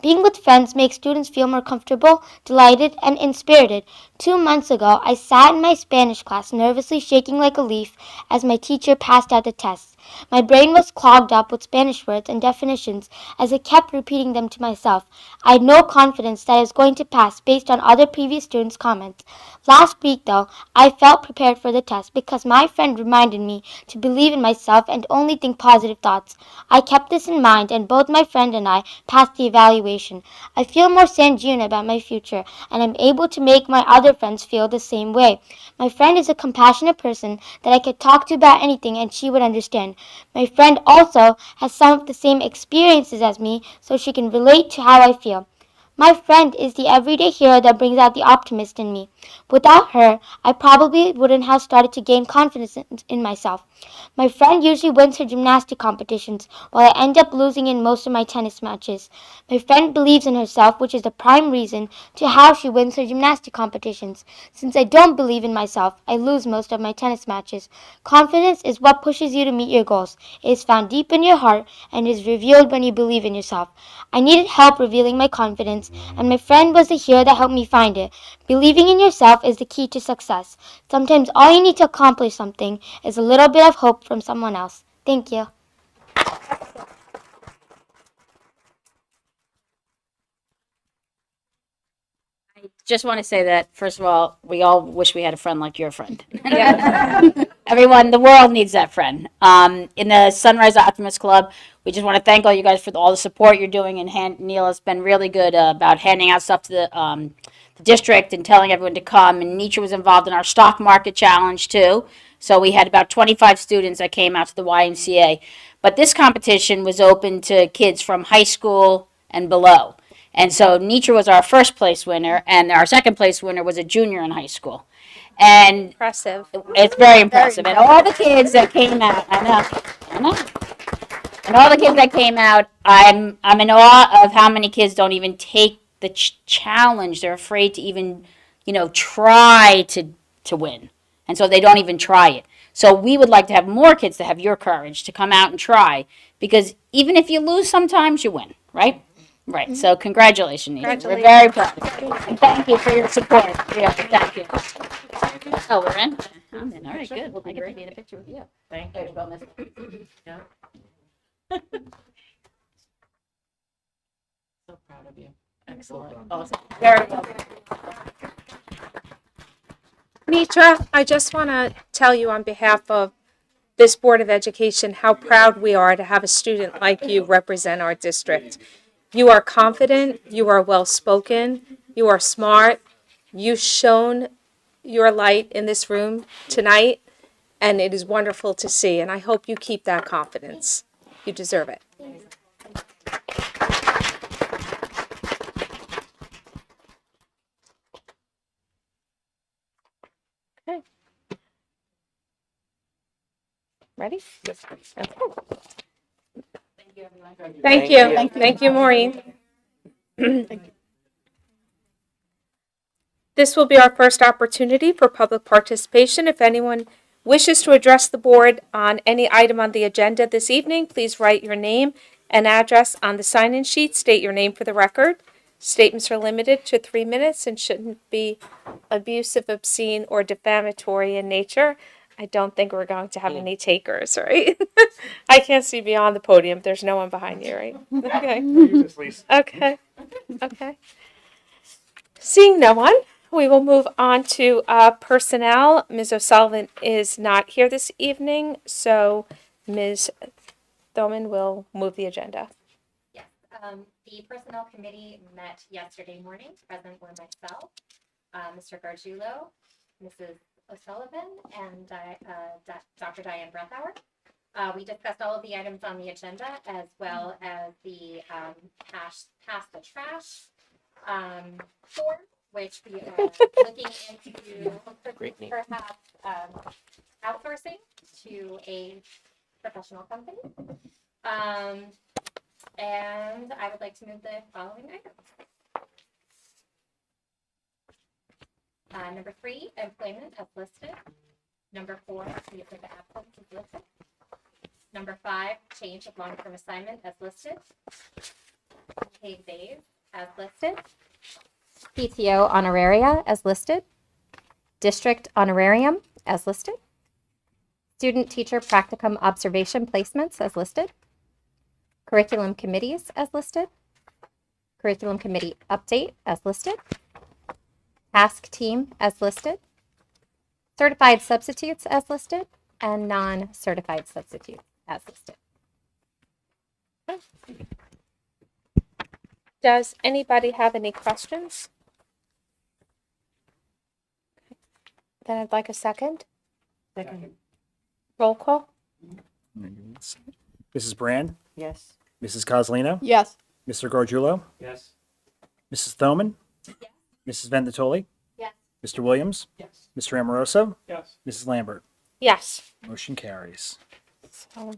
Being with friends makes students feel more comfortable, delighted, and inspirited. 2 months ago, I sat in my Spanish class nervously shaking like a leaf as my teacher passed out the tests. My brain was clogged up with Spanish words and definitions as I kept repeating them to myself. I had no confidence that I was going to pass based on other previous students' comments. Last week, though, I felt prepared for the test because my friend reminded me to believe in myself and only think positive thoughts. I kept this in mind, and both my friend and I passed the evaluation. I feel more sanguine about my future, and I'm able to make my other friends feel the same way. My friend is a compassionate person that I could talk to about anything and she would understand. My friend also has some of the same experiences as me, so she can relate to how I feel. My friend is the everyday hero that brings out the optimist in me. Without her, I probably wouldn't have started to gain confidence in myself. My friend usually wins her gymnastic competitions, while I end up losing in most of my tennis matches. My friend believes in herself, which is the prime reason to how she wins her gymnastic competitions. Since I don't believe in myself, I lose most of my tennis matches. Confidence is what pushes you to meet your goals. It is found deep in your heart and is revealed when you believe in yourself. I needed help revealing my confidence, and my friend was the hero that helped me find it. Believing in yourself is the key to success. Sometimes all you need to accomplish something is a little bit of hope from someone else. Thank you. Just want to say that, first of all, we all wish we had a friend like your friend. Everyone, the world needs that friend. In the Sunrise Optimist Club, we just want to thank all you guys for all the support you're doing. And Neil has been really good about handing out stuff to the district and telling everyone to come. And Nietzsche was involved in our stock market challenge, too. So we had about 25 students that came out to the YMCA. But this competition was open to kids from high school and below. And so Nietzsche was our first place winner, and our second place winner was a junior in high school. And Impressive. it's very impressive. And all the kids that came out, I know. And all the kids that came out, I'm in awe of how many kids don't even take the challenge. They're afraid to even, try to win. And so they don't even try it. So we would like to have more kids to have your courage to come out and try, because even if you lose, sometimes you win, right? Right. So congratulations, Nisha. We're very proud of you. And thank you for your support. Yeah, thank you. Oh, we're in? I'm in. All right, good. I get to be in a picture with you. Thank There you. you go, miss. Yeah. So proud of you. Excellent. Awesome. Very well. Mitra, I just want to tell you on behalf of this Board of Education how proud we are to have a student like you represent our district. You are confident, you are well-spoken, you are smart, you've shown your light in this room tonight, and it is wonderful to see, and I hope you keep that confidence. You deserve it. Okay. Ready? Yes. Okay. Thank you, everyone. Thank you. Thank you, Maureen. This will be our first opportunity for public participation. If anyone wishes to address the board on any item on the agenda this evening, please write your name and address on the sign-in sheet. State your name for the record. Statements are limited to 3 minutes and shouldn't be abusive, obscene, or defamatory in nature. I don't think we're going to have any takers, right? I can't see beyond the podium. There's no one behind you, right? Okay. Use this, Lisa. Okay. Okay. Seeing no one, we will move on to personnel. Ms. O'Sullivan is not here this evening, so Ms. Thoman will move the agenda. Yes, the Personnel Committee met yesterday morning. Present were myself, Mr. Gargiulo, Mrs. O'Sullivan, and Dr. Diane Breathauer. We discussed all of the items on the agenda, as well as the pass the trash form, which we are looking into perhaps outsourcing to a professional company. And I would like to move the following items. Number 3, employment as listed. Number 4, leave of absence as listed. Number 5, change of long-term assignment as listed. Paid days as listed. PTO honoraria as listed. District honorarium as listed. Student teacher practicum observation placements as listed. Curriculum committees as listed. Curriculum committee update as listed. Task team as listed. Certified substitutes as listed. And non-certified substitutes as listed. Does anybody have any questions? Then I'd like a second. Second. Roll call. Mrs. Brand, Yes. Mrs. Coslino, Yes. Mr. Gargiulo, Yes. Mrs. Thoman, Mrs. Vendatoli, Yes. Mr. Williams, Yes. Mr. Amoroso, Yes. Mrs. Lambert. Yes. Motion carries. So,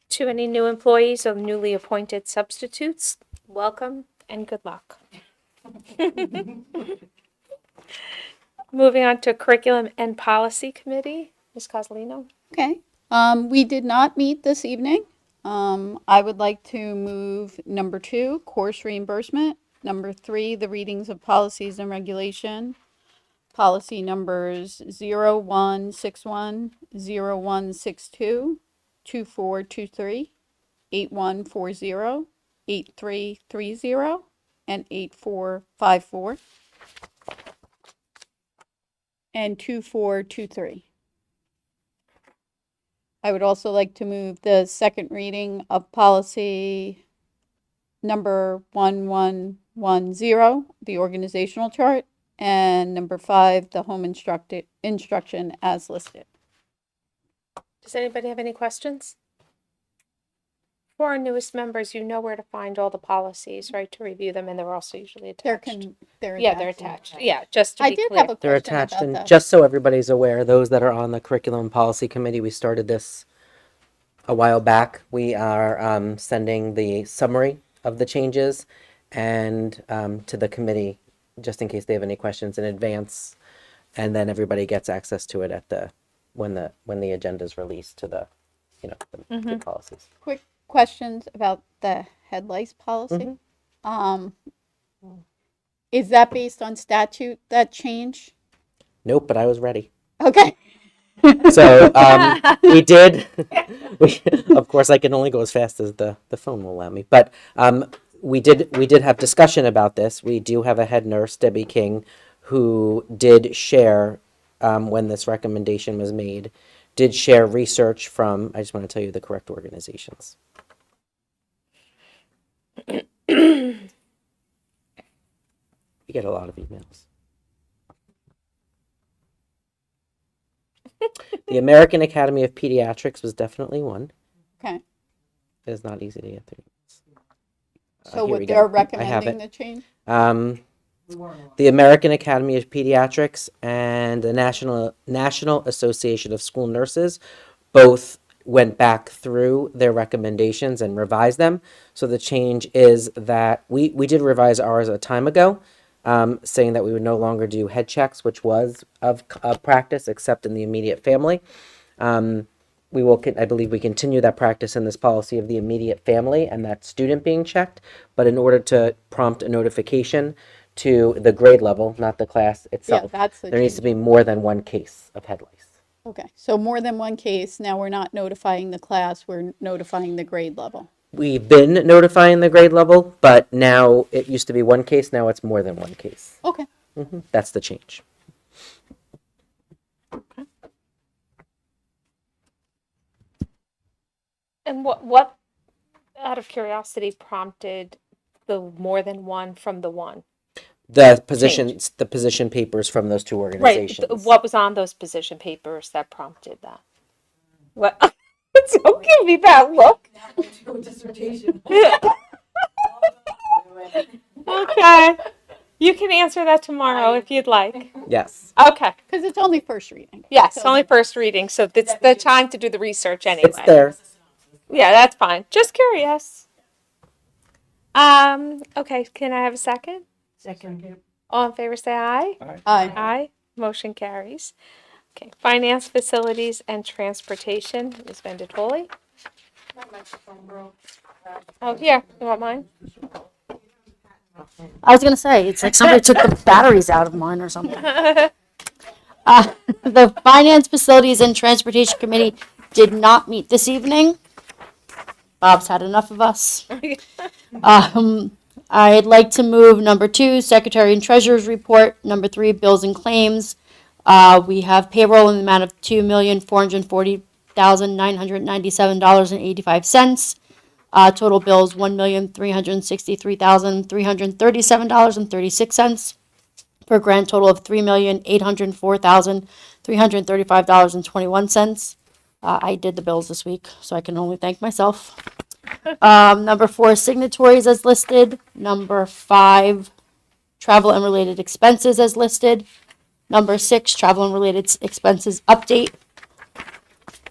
to any new employees or newly appointed substitutes, welcome and good luck. Moving on to Curriculum and Policy Committee, Ms. Coslino. Okay. We did not meet this evening. I would like to move number 2, course reimbursement. Number 3, the readings of policies and regulation. Policy numbers 0161, 0162, 2423, 8140, 8330, and 8454, and 2423. I would also like to move the second reading of policy number 1110, the organizational chart, and number 5, the home instruction as listed. Does anybody have any questions? For our newest members, you know where to find all the policies, right, to review them, and they're also usually attached. They're Yeah, they're attached. Yeah, just to I be did clear. have a They're question attached, about and that. just so everybody's aware, those that are on the curriculum policy committee, we started this a while back. We are sending the summary of the changes and to the committee, just in case they have any questions in advance, and then everybody gets access to it at the when the agenda is released to the the policies. Quick questions about the head lice policy. Is that based on statute, that change? Nope, but I was ready. Okay. So we did. Of course, I can only go as fast as the phone will allow me. But we did have discussion about this. We do have a head nurse, Debbie King, who did share when this recommendation was made. Did share research from. I just want to tell you the correct organizations. We get a lot of emails. The American Academy of Pediatrics was definitely one. Okay. It is not easy to get through. So Here what we they're go. I have recommending it. the change? The American Academy of Pediatrics and the National Association of School Nurses both went back through their recommendations and revised them. So the change is that we did revise ours a time ago, saying that we would no longer do head checks, which was of practice, except in the immediate family. We will, I believe we continue that practice in this policy of the immediate family and that student being checked, but in order to prompt a notification to the grade level, not the class itself, that's the there needs to change. be more than one case of head lice. Okay, so more than one case, now we're not notifying the class, we're notifying the grade level. We've been notifying the grade level, but now it used to be one case, now it's more than one case. Okay. That's the change. And what, out of curiosity, prompted the more than one from the one? The position papers from those two organizations. Right. What was on those position papers that prompted that? What? Don't give me that look. Okay. You can answer that tomorrow if you'd like. Yes. Okay. Because it's only first reading. Yes, So- only first reading, so it's the time to do the research anyway. It's there. Yeah, that's fine. Just curious. Okay, can I have a second? Second. All in favor say aye. Aye. Aye. Motion carries. Okay, finance, facilities, and transportation, Ms. Venditoli. Oh, here, you want mine? I was gonna say, it's like somebody took the batteries out of mine or something. The Finance, Facilities, and Transportation Committee did not meet this evening. Bob's had enough of us. I'd like to move number 2, Secretary and Treasurer's Report. Number 3, Bills and Claims. We have payroll in the amount of $2,440,997.85. Total bills, $1,363,337.36. For a grand total of $3,804,335.21. I did the bills this week, so I can only thank myself. Number 4, signatories as listed. Number 5, travel and related expenses as listed. Number 6, travel and related expenses update.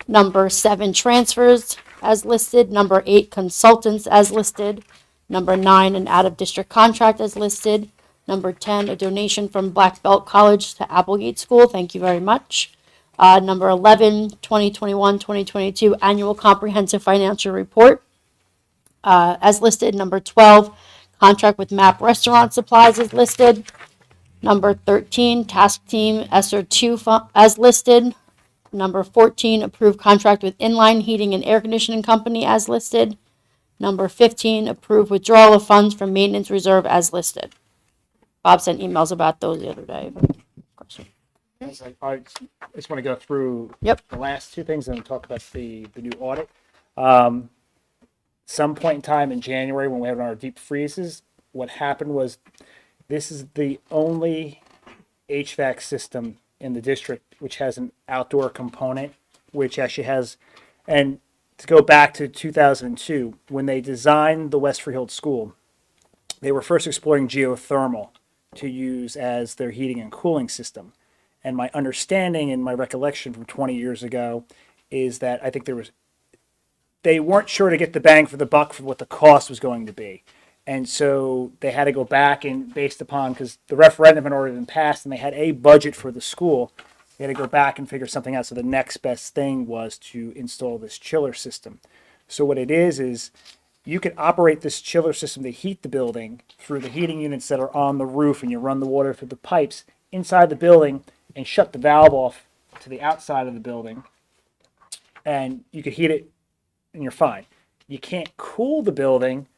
Number 7, transfers as listed. Number 8, consultants as listed. Number 9, an out-of-district contract as listed. Number 10, a donation from Black Belt College to Applegate School. Thank you very much. Number 11, 2021-2022 Annual Comprehensive Financial Report as listed. Number 12, contract with MAP Restaurant Supplies is listed. Number 13, Task Team ESSER2 as listed. Number 14, approved contract with Inline Heating and Air Conditioning Company as listed. Number 15, approved withdrawal of funds from Maintenance Reserve as listed. Bob sent emails about those the other day. I just want to go through Yep. the last two things and then talk about the new audit. Some point in time in January when we had our deep freezes, what happened was this is the only HVAC system in the district which has an outdoor component, which actually has, and to go back to 2002, when they designed the West Freehold School, they were first exploring geothermal to use as their heating and cooling system. And my understanding and my recollection from 20 years ago is that I think they weren't sure to get the bang for the buck for what the cost was going to be. And so they had to go back and based upon, because the referendum had already been passed and they had a budget for the school, they had to go back and figure something out. So the next best thing was to install this chiller system. So what it is you can operate this chiller system to heat the building through the heating units that are on the roof, and you run the water through the pipes inside the building and shut the valve off to the outside of the building. And you could heat it and you're fine. You can't cool the building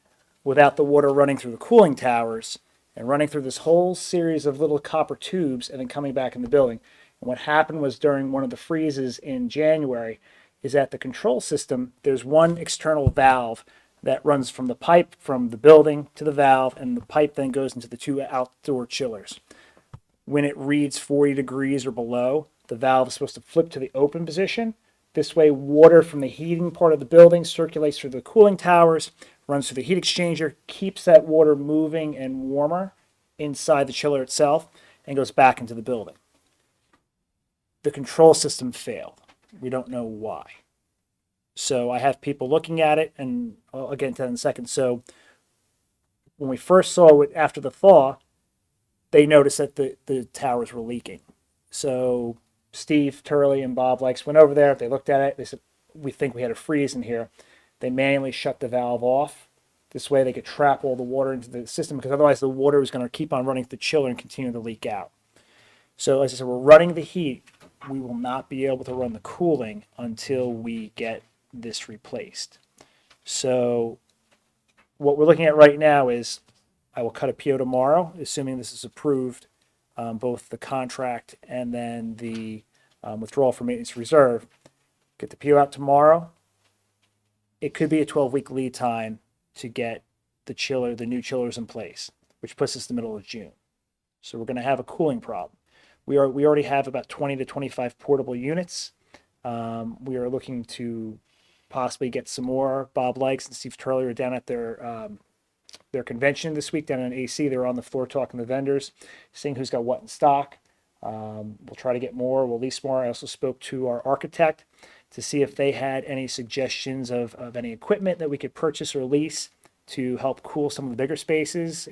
without the water running through the cooling towers and running through this whole series of little copper tubes and then coming back in the building. And what happened was during one of the freezes in January is that the control system, there's one external valve that runs from the pipe from the building to the valve, and the pipe then goes into the two outdoor chillers. When it reads 40 degrees or below, the valve is supposed to flip to the open position. This way, water from the heating part of the building circulates through the cooling towers, runs through the heat exchanger, keeps that water moving and warmer inside the chiller itself, and goes back into the building. The control system failed. We don't know why. So I have people looking at it, and I'll get into that in a second. So when we first saw it after the thaw, they noticed that the towers were leaking. So Steve Turley and Bob Likes went over there. They looked at it. They said, we think we had a freeze in here. They manually shut the valve off. This way they could trap all the water into the system, because otherwise the water was going to keep on running through the chiller and continue to leak out. So as I said, we're running the heat. We will not be able to run the cooling until we get this replaced. So what we're looking at right now is I will cut a PO tomorrow, assuming this is approved, both the contract and then the withdrawal from maintenance reserve. Get the PO out tomorrow. It could be a 12-week lead time to get the new chillers in place, which puts us in the middle of June. So we're going to have a cooling problem. We already have about 20 to 25 portable units. We are looking to possibly get some more. Bob Likes and Steve Turley are down at their convention this week down in AC. They're on the floor talking to vendors, seeing who's got what in stock. We'll try to get more. We'll lease more. I also spoke to our architect to see if they had any suggestions of any equipment that we could purchase or lease to help cool some of the bigger spaces.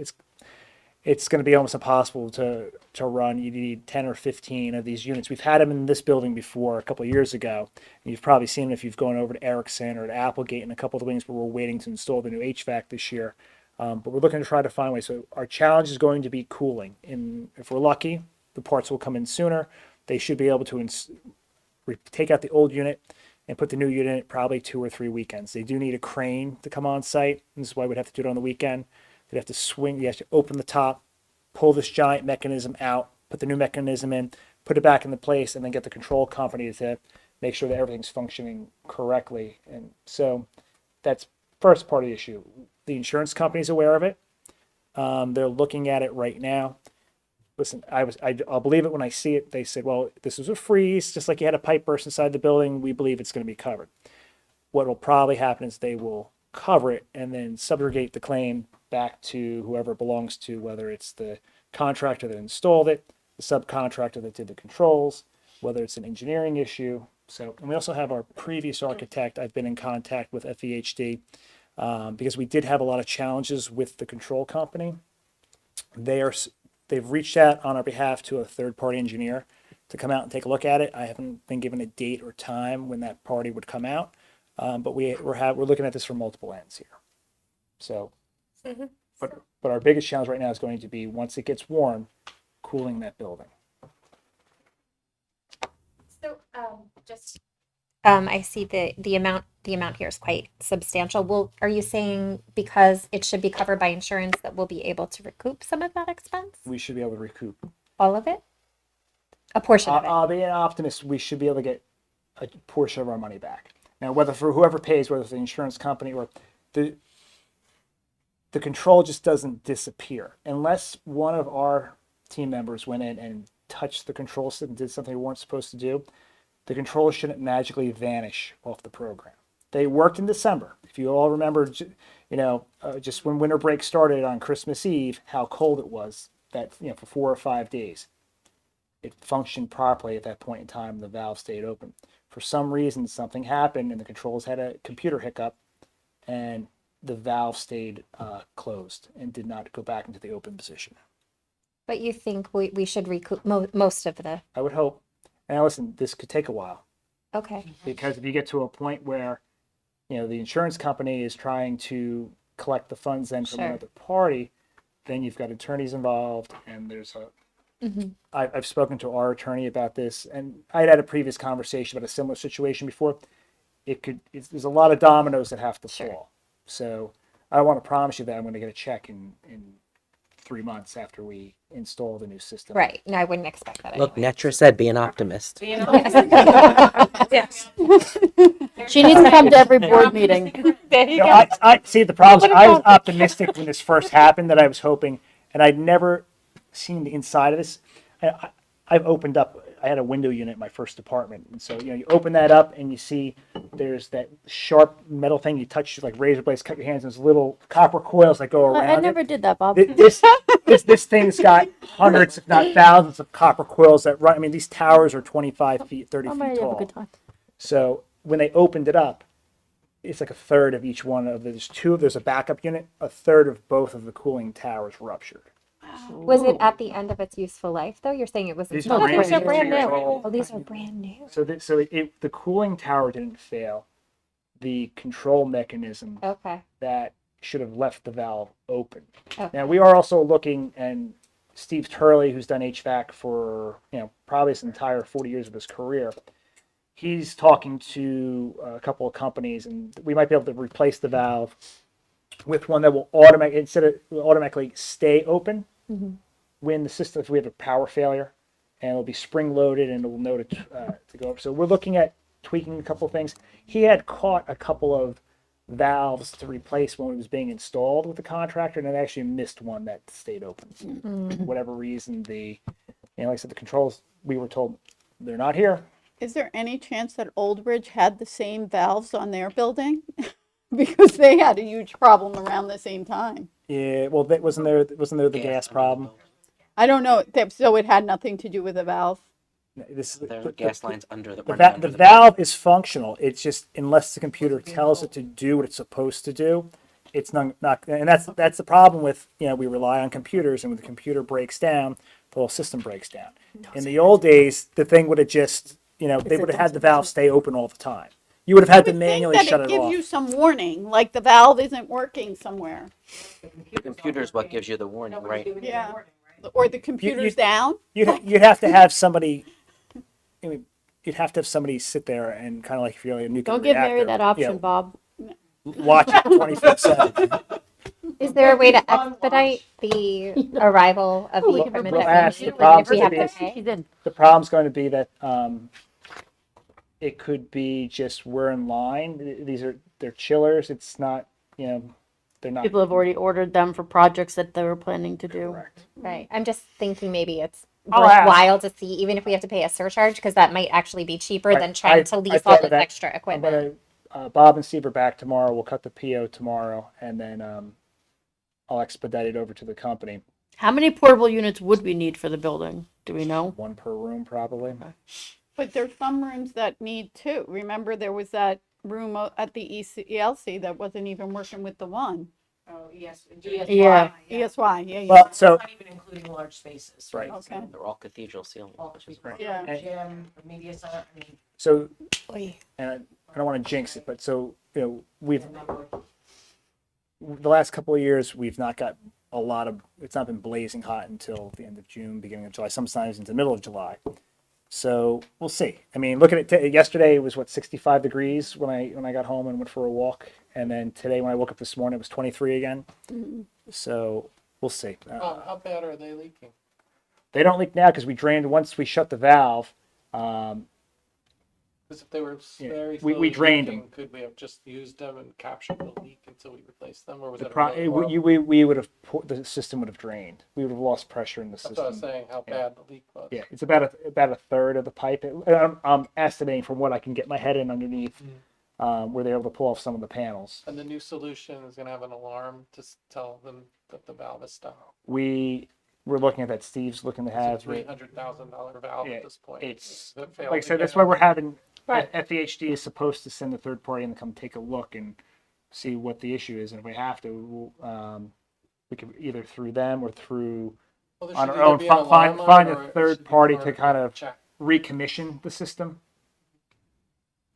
It's going to be almost impossible to run. You need 10 or 15 of these units. We've had them in this building before a couple of years ago. And you've probably seen them if you've gone over to Erickson or to Applegate and a couple of the wings where we're waiting to install the new HVAC this year. But we're looking to try to find ways. So our challenge is going to be cooling. And if we're lucky, the parts will come in sooner. They should be able to take out the old unit and put the new unit in probably 2 or 3 weekends. They do need a crane to come on site. And this is why we'd have to do it on the weekend. They'd have to swing, you have to open the top, pull this giant mechanism out, put the new mechanism in, put it back into place, and then get the control company to make sure that everything's functioning correctly. And so that's first part of the issue. The insurance company's aware of it. They're looking at it right now. Listen, I'll believe it when I see it. They said, well, this was a freeze, just like you had a pipe burst inside the building. We believe it's going to be covered. What will probably happen is they will cover it and then subrogate the claim back to whoever it belongs to, whether it's the contractor that installed it, the subcontractor that did the controls, whether it's an engineering issue. So, and we also have our previous architect. I've been in contact with FEHD because we did have a lot of challenges with the control company. They've reached out on our behalf to a third-party engineer to come out and take a look at it. I haven't been given a date or time when that party would come out, but we're looking at this from multiple ends here. So, but our biggest challenge right now is going to be, once it gets warm, cooling that building. So, I see the amount here is quite substantial. Are you saying because it should be covered by insurance that we'll be able to recoup some of that expense? We should be able to recoup All of it? A portion of it? I'll be an optimist. We should be able to get a portion of our money back. Now, whether for whoever pays, whether it's the insurance company or the control just doesn't disappear unless one of our team members went in and touched the control system and did something we weren't supposed to do. The control shouldn't magically vanish off the program. They worked in December. If you all remember, just when winter break started on Christmas Eve, how cold it was for 4 or 5 days. It functioned properly at that point in time. The valve stayed open. For some reason, something happened and the controls had a computer hiccup, and the valve stayed closed and did not go back into the open position. But you think we should recoup most of the, I would hope. And now listen, this could take a while, okay. because if you get to a point where the insurance company is trying to collect the funds then from Sure. another party, then you've got attorneys involved, and there's a. I've spoken to our attorney about this, and I'd had a previous conversation about a similar situation before. There's a lot of dominoes that have to fall. So I don't want to promise you that I'm going to get a check in 3 months after we install the new system. Right. No, I wouldn't expect that. Look, anyway. Netra said, be an optimist. Yes. She needs to come to every board meeting. There you No, go. I see the problem. I was optimistic when this first happened, that I was hoping, and I'd never seen the inside of this. I've opened up. I had a window unit in my first apartment, and so you open that up and you see there's that sharp metal thing you touch, like razor blades, cut your hands, and there's little copper coils that go around. I never it. did that, Bob. This thing's got hundreds, if not thousands, of copper coils that run. I mean, these towers are 25 feet, 30 I'm feet ready to have a tall. good time. So when they opened it up, it's like a third of each one of there's a backup unit. A third of both of the cooling towers ruptured. Was it at the end of its useful life, though? You're saying it was. These Oh, are these are brand brand new. new. Oh, these are brand new. So the cooling tower didn't fail. The control mechanism Okay. that should have left the valve open. Okay. Now we are also looking, and Steve Turley, who's done HVAC for probably his entire 40 years of his career, he's talking to a couple of companies, and we might be able to replace the valve with one that will automatically stay open when the system, if we have a power failure, and it'll be spring loaded and it will know to go up. So we're looking at tweaking a couple of things. He had caught a couple of valves to replace when it was being installed with the contractor, and it actually missed one that stayed open. For whatever reason, like I said, the controls, we were told they're not here. Is there any chance that Old Ridge had the same valves on their building? Because they had a huge problem around the same time. Yeah, well, wasn't there the gas problem? I don't know. So it had nothing to do with the valve. There are gas lines under the The valve is functional. It's just, unless the computer tells it to do what it's supposed to do, it's not. And that's the problem with we rely on computers, and when the computer breaks down, the whole system breaks down. In the old days, the thing would have just they would have had the valve stay open all the time. You would have had to manually shut it Give off. you some warning, like the valve isn't working somewhere. The computer's what gives you the warning, right? Yeah. Or the computer's down. You'd have to have somebody. You'd have to have somebody sit there and kind of like if you're like a nuclear Don't give Mary reactor, that option, Bob. watch it 24/7. Is there a way to expedite the arrival of the equipment We'll that ask. we The need? problem's If we have gonna to be- pay? She's in. The problem's going to be that it could be just we're in line. They're chillers. It's not they're not. People have already ordered them for projects that they were planning to do. Correct. Right. I'm just thinking maybe it's I'll ask. worthwhile to see, even if we have to pay a surcharge, because that might actually be cheaper Right. than trying to I lease thought all of this that. extra I'm equipment. gonna Bob and Steve are back tomorrow. We'll cut the PO tomorrow, and then I'll expedite it over to the company. How many portable units would we need for the building? Do we know? One per room, probably. But there's some rooms that need two. Remember, there was that room at the ELC that wasn't even working with the one. Oh, yes. Yeah. ESY, yeah, yeah. Well, so Not even including large spaces. Right. Okay. They're all cathedral ceilings. All the Right. Yeah. Gym, media center, I mean, so, Oy. and I don't want to jinx it, but so we've the last couple of years we've not got a lot of. It's not been blazing hot until the end of June, beginning of July. Sometimes into the middle of July. So we'll see. I mean, looking at yesterday, it was 65 degrees when I got home and went for a walk, and then today when I woke up this morning, it was 23 again. So we'll see. How bad are they leaking? They don't leak now because we drained once we shut the valve. Because if they were Yeah, very we slowly drained leaking, them. Could we have just used them and captured the leak until we replaced them, or was The it a really horrible- we would have the system would have drained. We would have lost pressure in the That's system. what I was saying. How Yeah. bad the leak was. Yeah, it's about a third of the pipe. I'm estimating from what I can get my head in underneath. where they're able to pull off some of the panels. And the new solution is gonna have an alarm to tell them that the valve is stopped. We're looking at that. Steve's looking to It's a have $300,000 valve Yeah, at this point. it's That failed like I said, that's again. why we're having Right. FEHD is supposed to send a third party in to come take a look and see what the issue is, and if we have to, we could either through them or through Well, there on should our either own be an find alarm on find it, a or it should third be party an to kind of check. recommission the system.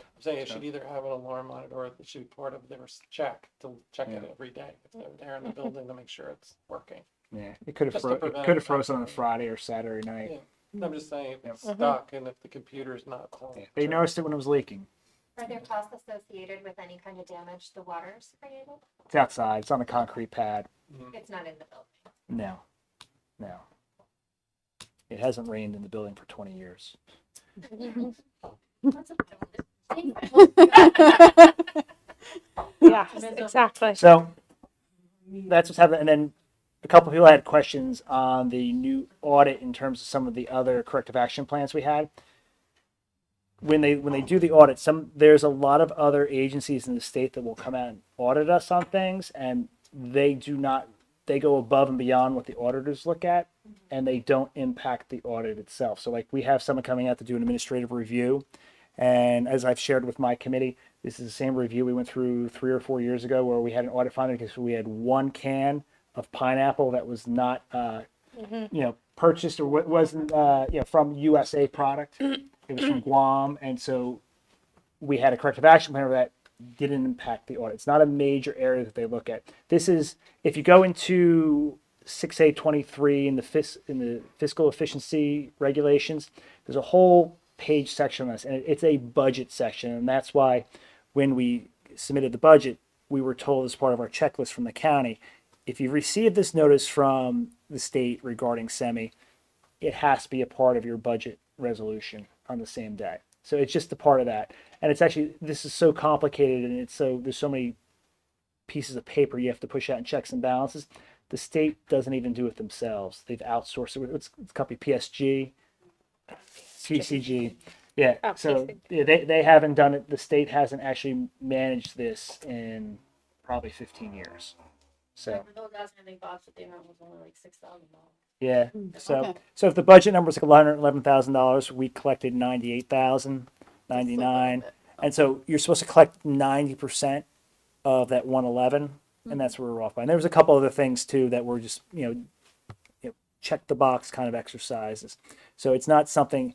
I'm saying it should either have an alarm on it, or it should be part of their check to check it every day if they're there in the building to make sure it's working. Yeah, it could have Just to it prevent could have it frozen on a from- Friday or Saturday night. Yeah. I'm just saying if it's Yep. stuck and if the computer's not. Yeah, they noticed it when it was leaking. Are there costs associated with any kind of damage the water's created? It's outside. It's on the concrete pad. It's not in the building. No, no. It hasn't rained in the building for 20 years. Yeah, exactly. So that's what's happening. And then a couple of people had questions on the new audit in terms of some of the other corrective action plans we had. When they do the audit, there's a lot of other agencies in the state that will come out and audit us on things, and they go above and beyond what the auditors look at, and they don't impact the audit itself. So like we have someone coming out to do an administrative review, and as I've shared with my committee, this is the same review we went through 3 or 4 years ago where we had an audit finding because we had one can of pineapple that was not purchased or wasn't from USA product. It was from Guam, and so we had a corrective action plan that didn't impact the audit. It's not a major area that they look at. This is if you go into 6A23 in the fiscal efficiency regulations, there's a whole page section on this, and it's a budget section, and that's why when we submitted the budget, we were told as part of our checklist from the county, if you received this notice from the state regarding SEMI, it has to be a part of your budget resolution on the same day. So it's just a part of that. And it's actually, this is so complicated and there's so many pieces of paper you have to push out in checks and balances. The state doesn't even do it themselves. They've outsourced it. It's a company PSG, CCG. Yeah. Oh, So PCG. yeah, they haven't done it. The state hasn't actually managed this in probably 15 years. So. For those asking, I think Bob said the amount was only like $6,000. Yeah. So Okay. so if the budget number was like $111,000, we collected 98,099, and so you're supposed to collect 90% of that 111, and that's where we're off by. And there was a couple other things too that were just check the box kind of exercises. So it's not something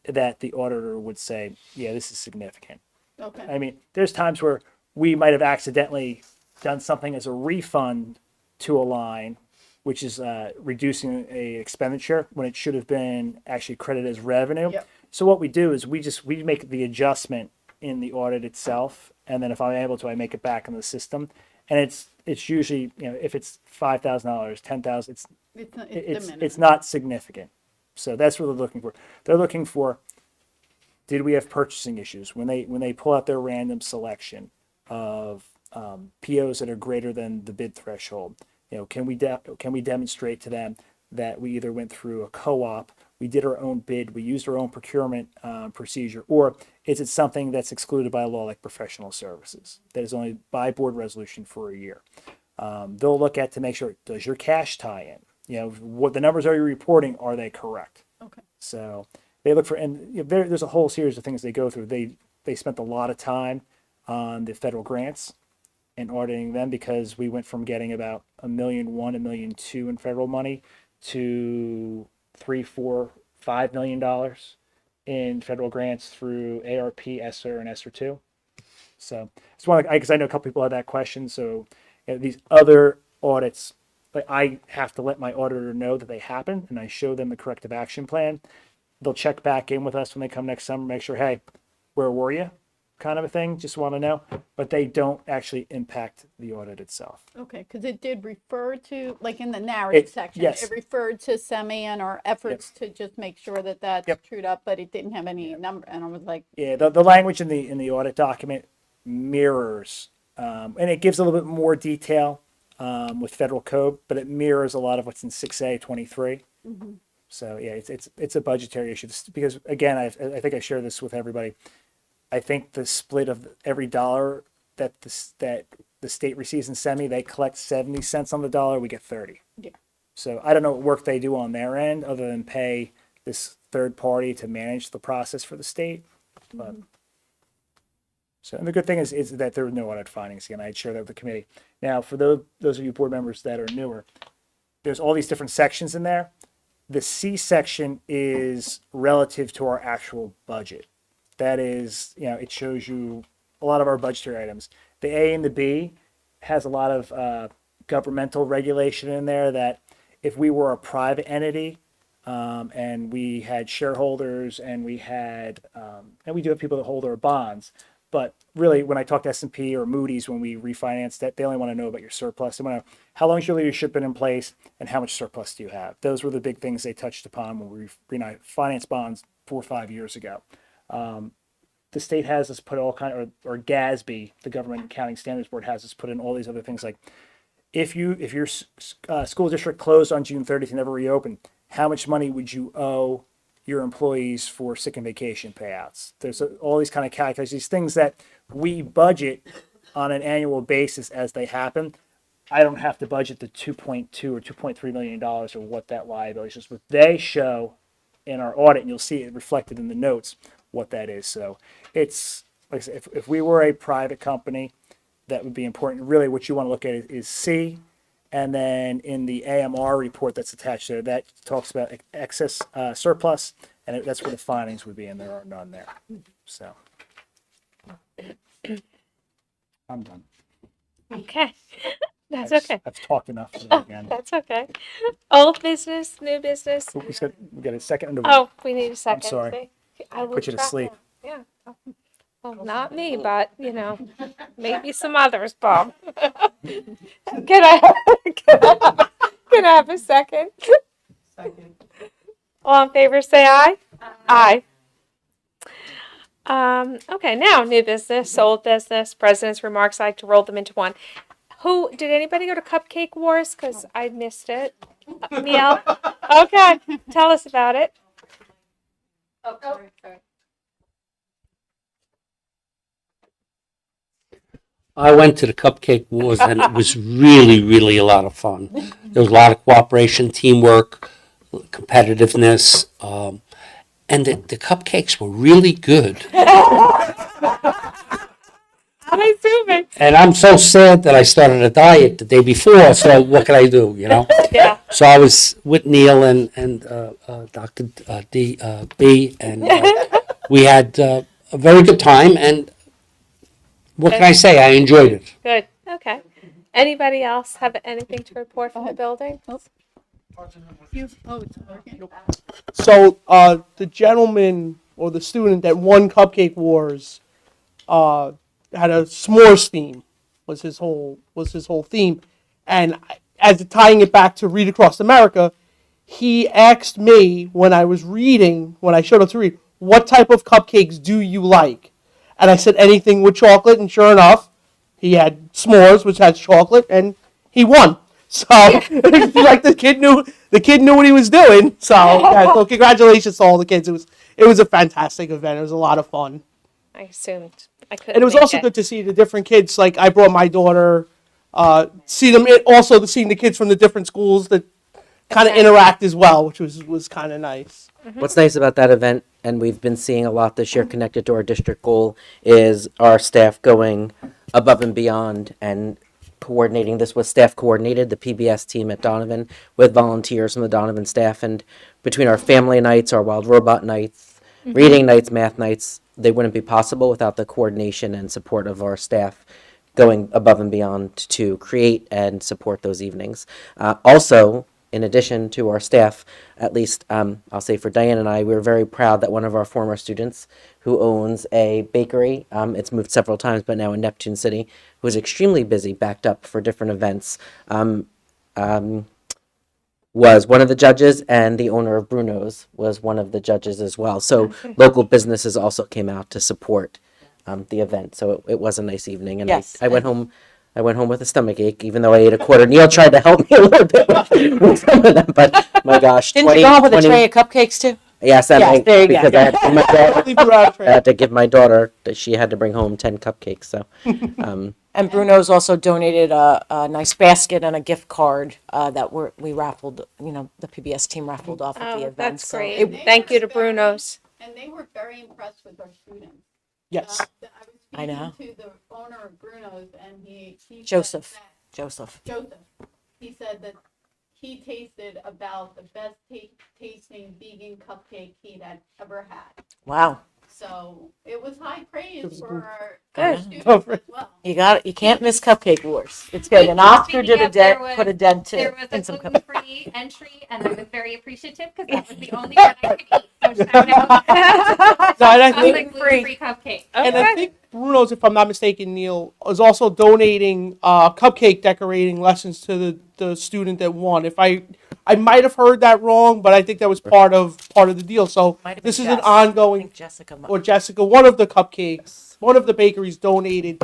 that the auditor would say, yeah, this is significant. Okay. I mean, there's times where we might have accidentally done something as a refund to a line, which is reducing a expenditure when it should have been actually credited as revenue. Yep. So what we do is we make the adjustment in the audit itself, and then if I'm able to, I make it back in the system. And it's usually if it's $5,000, $10,000, it's not significant. So that's what they're looking for. They're looking for, did we have purchasing issues when they pull out their random selection of POs that are greater than the bid threshold? Can we demonstrate to them that we either went through a co-op, we did our own bid, we used our own procurement procedure, or is it something that's excluded by law like professional services that is only by board resolution for a year? They'll look at to make sure, does your cash tie in? What the numbers are you reporting, are they correct? Okay. So they look for, and there's a whole series of things they go through. They spent a lot of time on the federal grants and auditing them because we went from getting about $1.1 million, $1.2 million in federal money to $3, $4, $5 million in federal grants through ARP, ESSER, and ESSER 2. So it's one because I know a couple people had that question. So these other audits, I have to let my auditor know that they happen, and I show them the corrective action plan. They'll check back in with us when they come next summer, make sure, hey, where were you? Kind of a thing, just want to know, but they don't actually impact the audit itself. Okay, because it did refer to, like in the narrative section, yes. it referred to SEMI and our efforts to just make sure that that's Yep. trued up, but it didn't have any number, and I was like, Yeah, the language in the audit document mirrors, and it gives a little bit more detail with federal code, but it mirrors a lot of what's in 6A23. So yeah, it's a budgetary issue because again, I think I share this with everybody. I think the split of every dollar that the state receives in semi, they collect 70 cents on the dollar, we get 30. Yeah. So I don't know what work they do on their end other than pay this third party to manage the process for the state. But so, and the good thing is that there were no audit findings. Again, I had shared that with the committee. Now, for those of you board members that are newer, there's all these different sections in there. The C section is relative to our actual budget. That is, it shows you a lot of our budgetary items. The A and the B has a lot of governmental regulation in there that if we were a private entity and we had shareholders and we had, and we do have people that hold our bonds, but really when I talk to S&P or Moody's when we refinance that, they only want to know about your surplus. They want to know how long has your leadership been in place and how much surplus do you have. Those were the big things they touched upon when we refinanced bonds 4 or 5 years ago. The state has us put all kind or GASB, the Government Accounting Standards Board, has us put in all these other things like if your school district closed on June 30th and never reopened, how much money would you owe your employees for sick and vacation payouts? There's all these kind of calculations, these things that we budget on an annual basis as they happen. I don't have to budget the 2.2 or 2.3 million dollars or what that liability is. Just what they show in our audit, and you'll see it reflected in the notes what that is. So it's like I said, if we were a private company, that would be important. Really, what you want to look at is C, and then in the AMR report that's attached there, that talks about excess surplus, and that's where the findings would be, and there are none there. So I'm done. Okay. That's I've- okay. I've talked enough today again. That's okay. Old business, new business. Oh, we got a second and a Oh, we need a second. sorry. See? I will Put you to try. sleep. Yeah. Well, not me, but maybe some others, Bob. Can I have a second? Second. All in favor, say aye. Aye. Okay, now new business, old business, president's remarks. I like to roll them into one. Did anybody go to Cupcake Wars? Because I missed it. Neil? Okay, tell us about it. Oh, sorry. I went to the Cupcake Wars and it was really, really a lot of fun. There was a lot of cooperation, teamwork, competitiveness, and the cupcakes were really good. I'm assuming. And I'm so sad that I started a diet the day before, so what can I do, Yeah. So I was with Neil and Dr. B, and we had a very good time, and what can I say? I enjoyed it. Good. Okay. Anybody else have anything to report from the building? Oh, it's working. So the gentleman or the student that won Cupcake Wars had a s'mores theme was his whole theme, and as tying it back to Read Across America, he asked me when I showed up to read, what type of cupcakes do you like? And I said anything with chocolate, and sure enough, he had s'mores, which has chocolate, and he won. So, like the kid knew what he was doing. So, yeah, so congratulations to all the kids. It was a fantastic event. It was a lot of fun, I assumed. I couldn't. and it was make also good to see the different kids. Like I brought my daughter, seeing the kids from the different schools that kind of interact as well, which was kind of nice. What's nice about that event, and we've been seeing a lot this year connected to our district goal, is our staff going above and beyond and coordinating. This was staff coordinated, the PBS team at Donovan, with volunteers from the Donovan staff, and between our family nights, our wild robot nights, reading nights, math nights, they wouldn't be possible without the coordination and support of our staff going above and beyond to create and support those evenings. Also, in addition to our staff, at least I'll say for Diane and I, we were very proud that one of our former students who owns a bakery, it's moved several times, but now in Neptune City, who is extremely busy, backed up for different events, was one of the judges, and the owner of Bruno's was one of the judges as well. So local businesses also came out to support the event. So it was a nice evening, and Yes. I went home. I went home with a stomach ache, even though I ate a quarter. Neil tried to help me a little bit with some of them, but my gosh, Didn't you go home with a tray of cupcakes too? Yes, that Yes, makes, there you go. because I had to give my daughter, Leave her out of I had to give my daughter that she had to bring home 10 cupcakes. So, And Bruno's also donated a nice basket and a gift card that we raffled, the PBS team raffled off at the Oh, event. that's So great. it- Thank you to Bruno's. And they were very impressed with our students. Yes. I was know. speaking to the owner of Bruno's, and he said Joseph. that- Joseph. He said that he tasted about the best tasting vegan cupcake he'd had ever had. Wow. So it was high praise for our Good. students Good. as well. You can't miss Cupcake Wars. It's good. And Oscar did put a dent to There was in a some cupcakes. gluten-free entry, and I was very appreciative because that was the only one I could eat. So shout out. No, and I On the think, gluten-free cupcake. and I think Bruno's, if I'm not mistaken, Neil, is also donating cupcake decorating lessons to the student that won. If I might have heard that wrong, but I think that was part of the deal. So Might have been this is an Jess. I ongoing, think Jessica. or Jessica, one of the cupcakes, one of the bakeries donated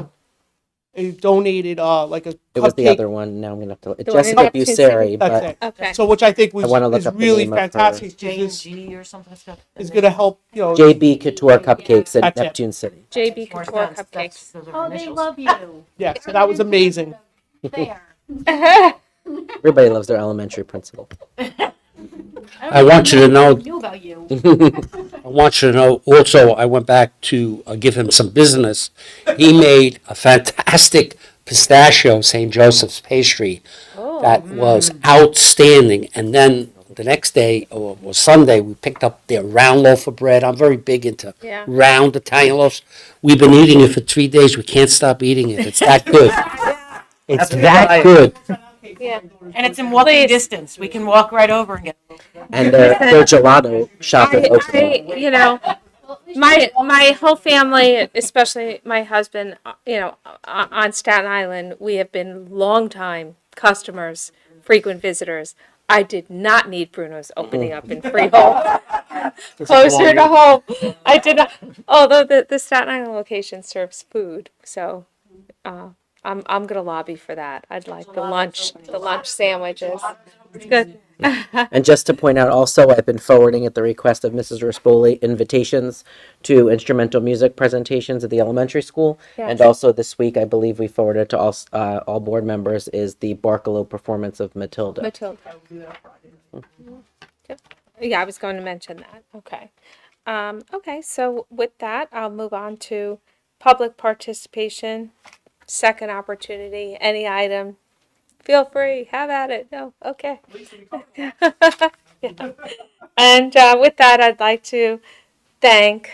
like a it was the cupcake. other one. Now I'm going to have to. The one in Jessica Neptune City? Busseri, That's but it. Okay. So which I think I wanna look is up the really name of her. fantastic. J&G or something. Is going to help, JB Couture Cupcakes at That's it. Neptune City. JB More Couture sense. Cupcakes. Those are Oh, they initials. love you. Yeah, so that was amazing. There. Everybody loves their elementary principal. I want you to know, Knew about you. I want you to know, also, I went back to give him some business. He made a fantastic pistachio St. Joseph's pastry that was outstanding. And then the next day, or was Sunday, we picked up their round loaf of bread. I'm very big into Yeah. round Italian loaves. We've been eating it for 3 days. We can't stop eating it. It's that good. It's that good. Yeah. And it's in walking Please. distance. We can walk right over and get. And their gelato shop is open. My whole family, especially my husband, on Staten Island, we have been longtime customers, frequent visitors. I did not need Bruno's opening up in Freehold, closer to home. I did not, although the Staten Island location serves food, so I'm gonna lobby for that. I'd like the lunch sandwiches. It's good. And just to point out also, I've been forwarding at the request of Mrs. Rispoli invitations to instrumental music presentations at the elementary school. Yes. And also this week, I believe we forwarded to all board members is the Barkalow performance of Matilda. Matilda. Yep. Yeah, I was going to mention that. Okay. Okay, so with that, I'll move on to public participation, second opportunity, any item. Feel free, have at it. No, okay. Yeah. And with that, I'd like to thank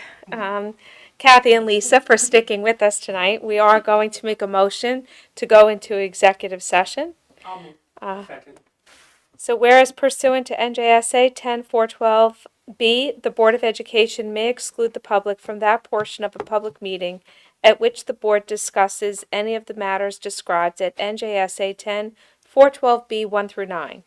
Kathy and Lisa for sticking with us tonight. We are going to make a motion to go into executive session. So whereas pursuant to NJSA 10-412B, the Board of Education may exclude the public from that portion of a public meeting at which the board discusses any of the matters described at NJSA 10-412B 1 through 9.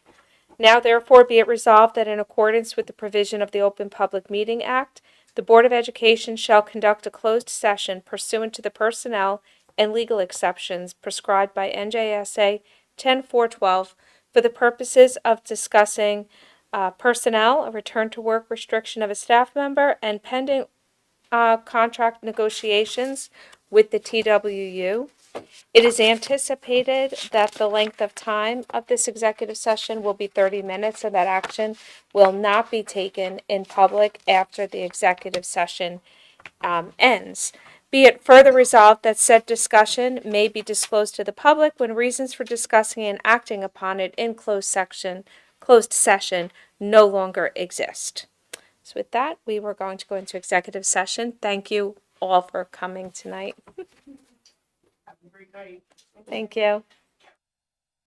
Now therefore be it resolved that in accordance with the provision of the Open Public Meeting Act, the Board of Education shall conduct a closed session pursuant to the personnel and legal exceptions prescribed by NJSA 10-412 for the purposes of discussing personnel, a return to work restriction of a staff member, and pending contract negotiations with the TWU. It is anticipated that the length of time of this executive session will be 30 minutes and that action will not be taken in public after the executive session ends. Be it further resolved that said discussion may be disclosed to the public when reasons for discussing and acting upon it in closed session no longer exist. So with that, we were going to go into executive session. Thank you all for coming tonight. Have a great night. Thank you.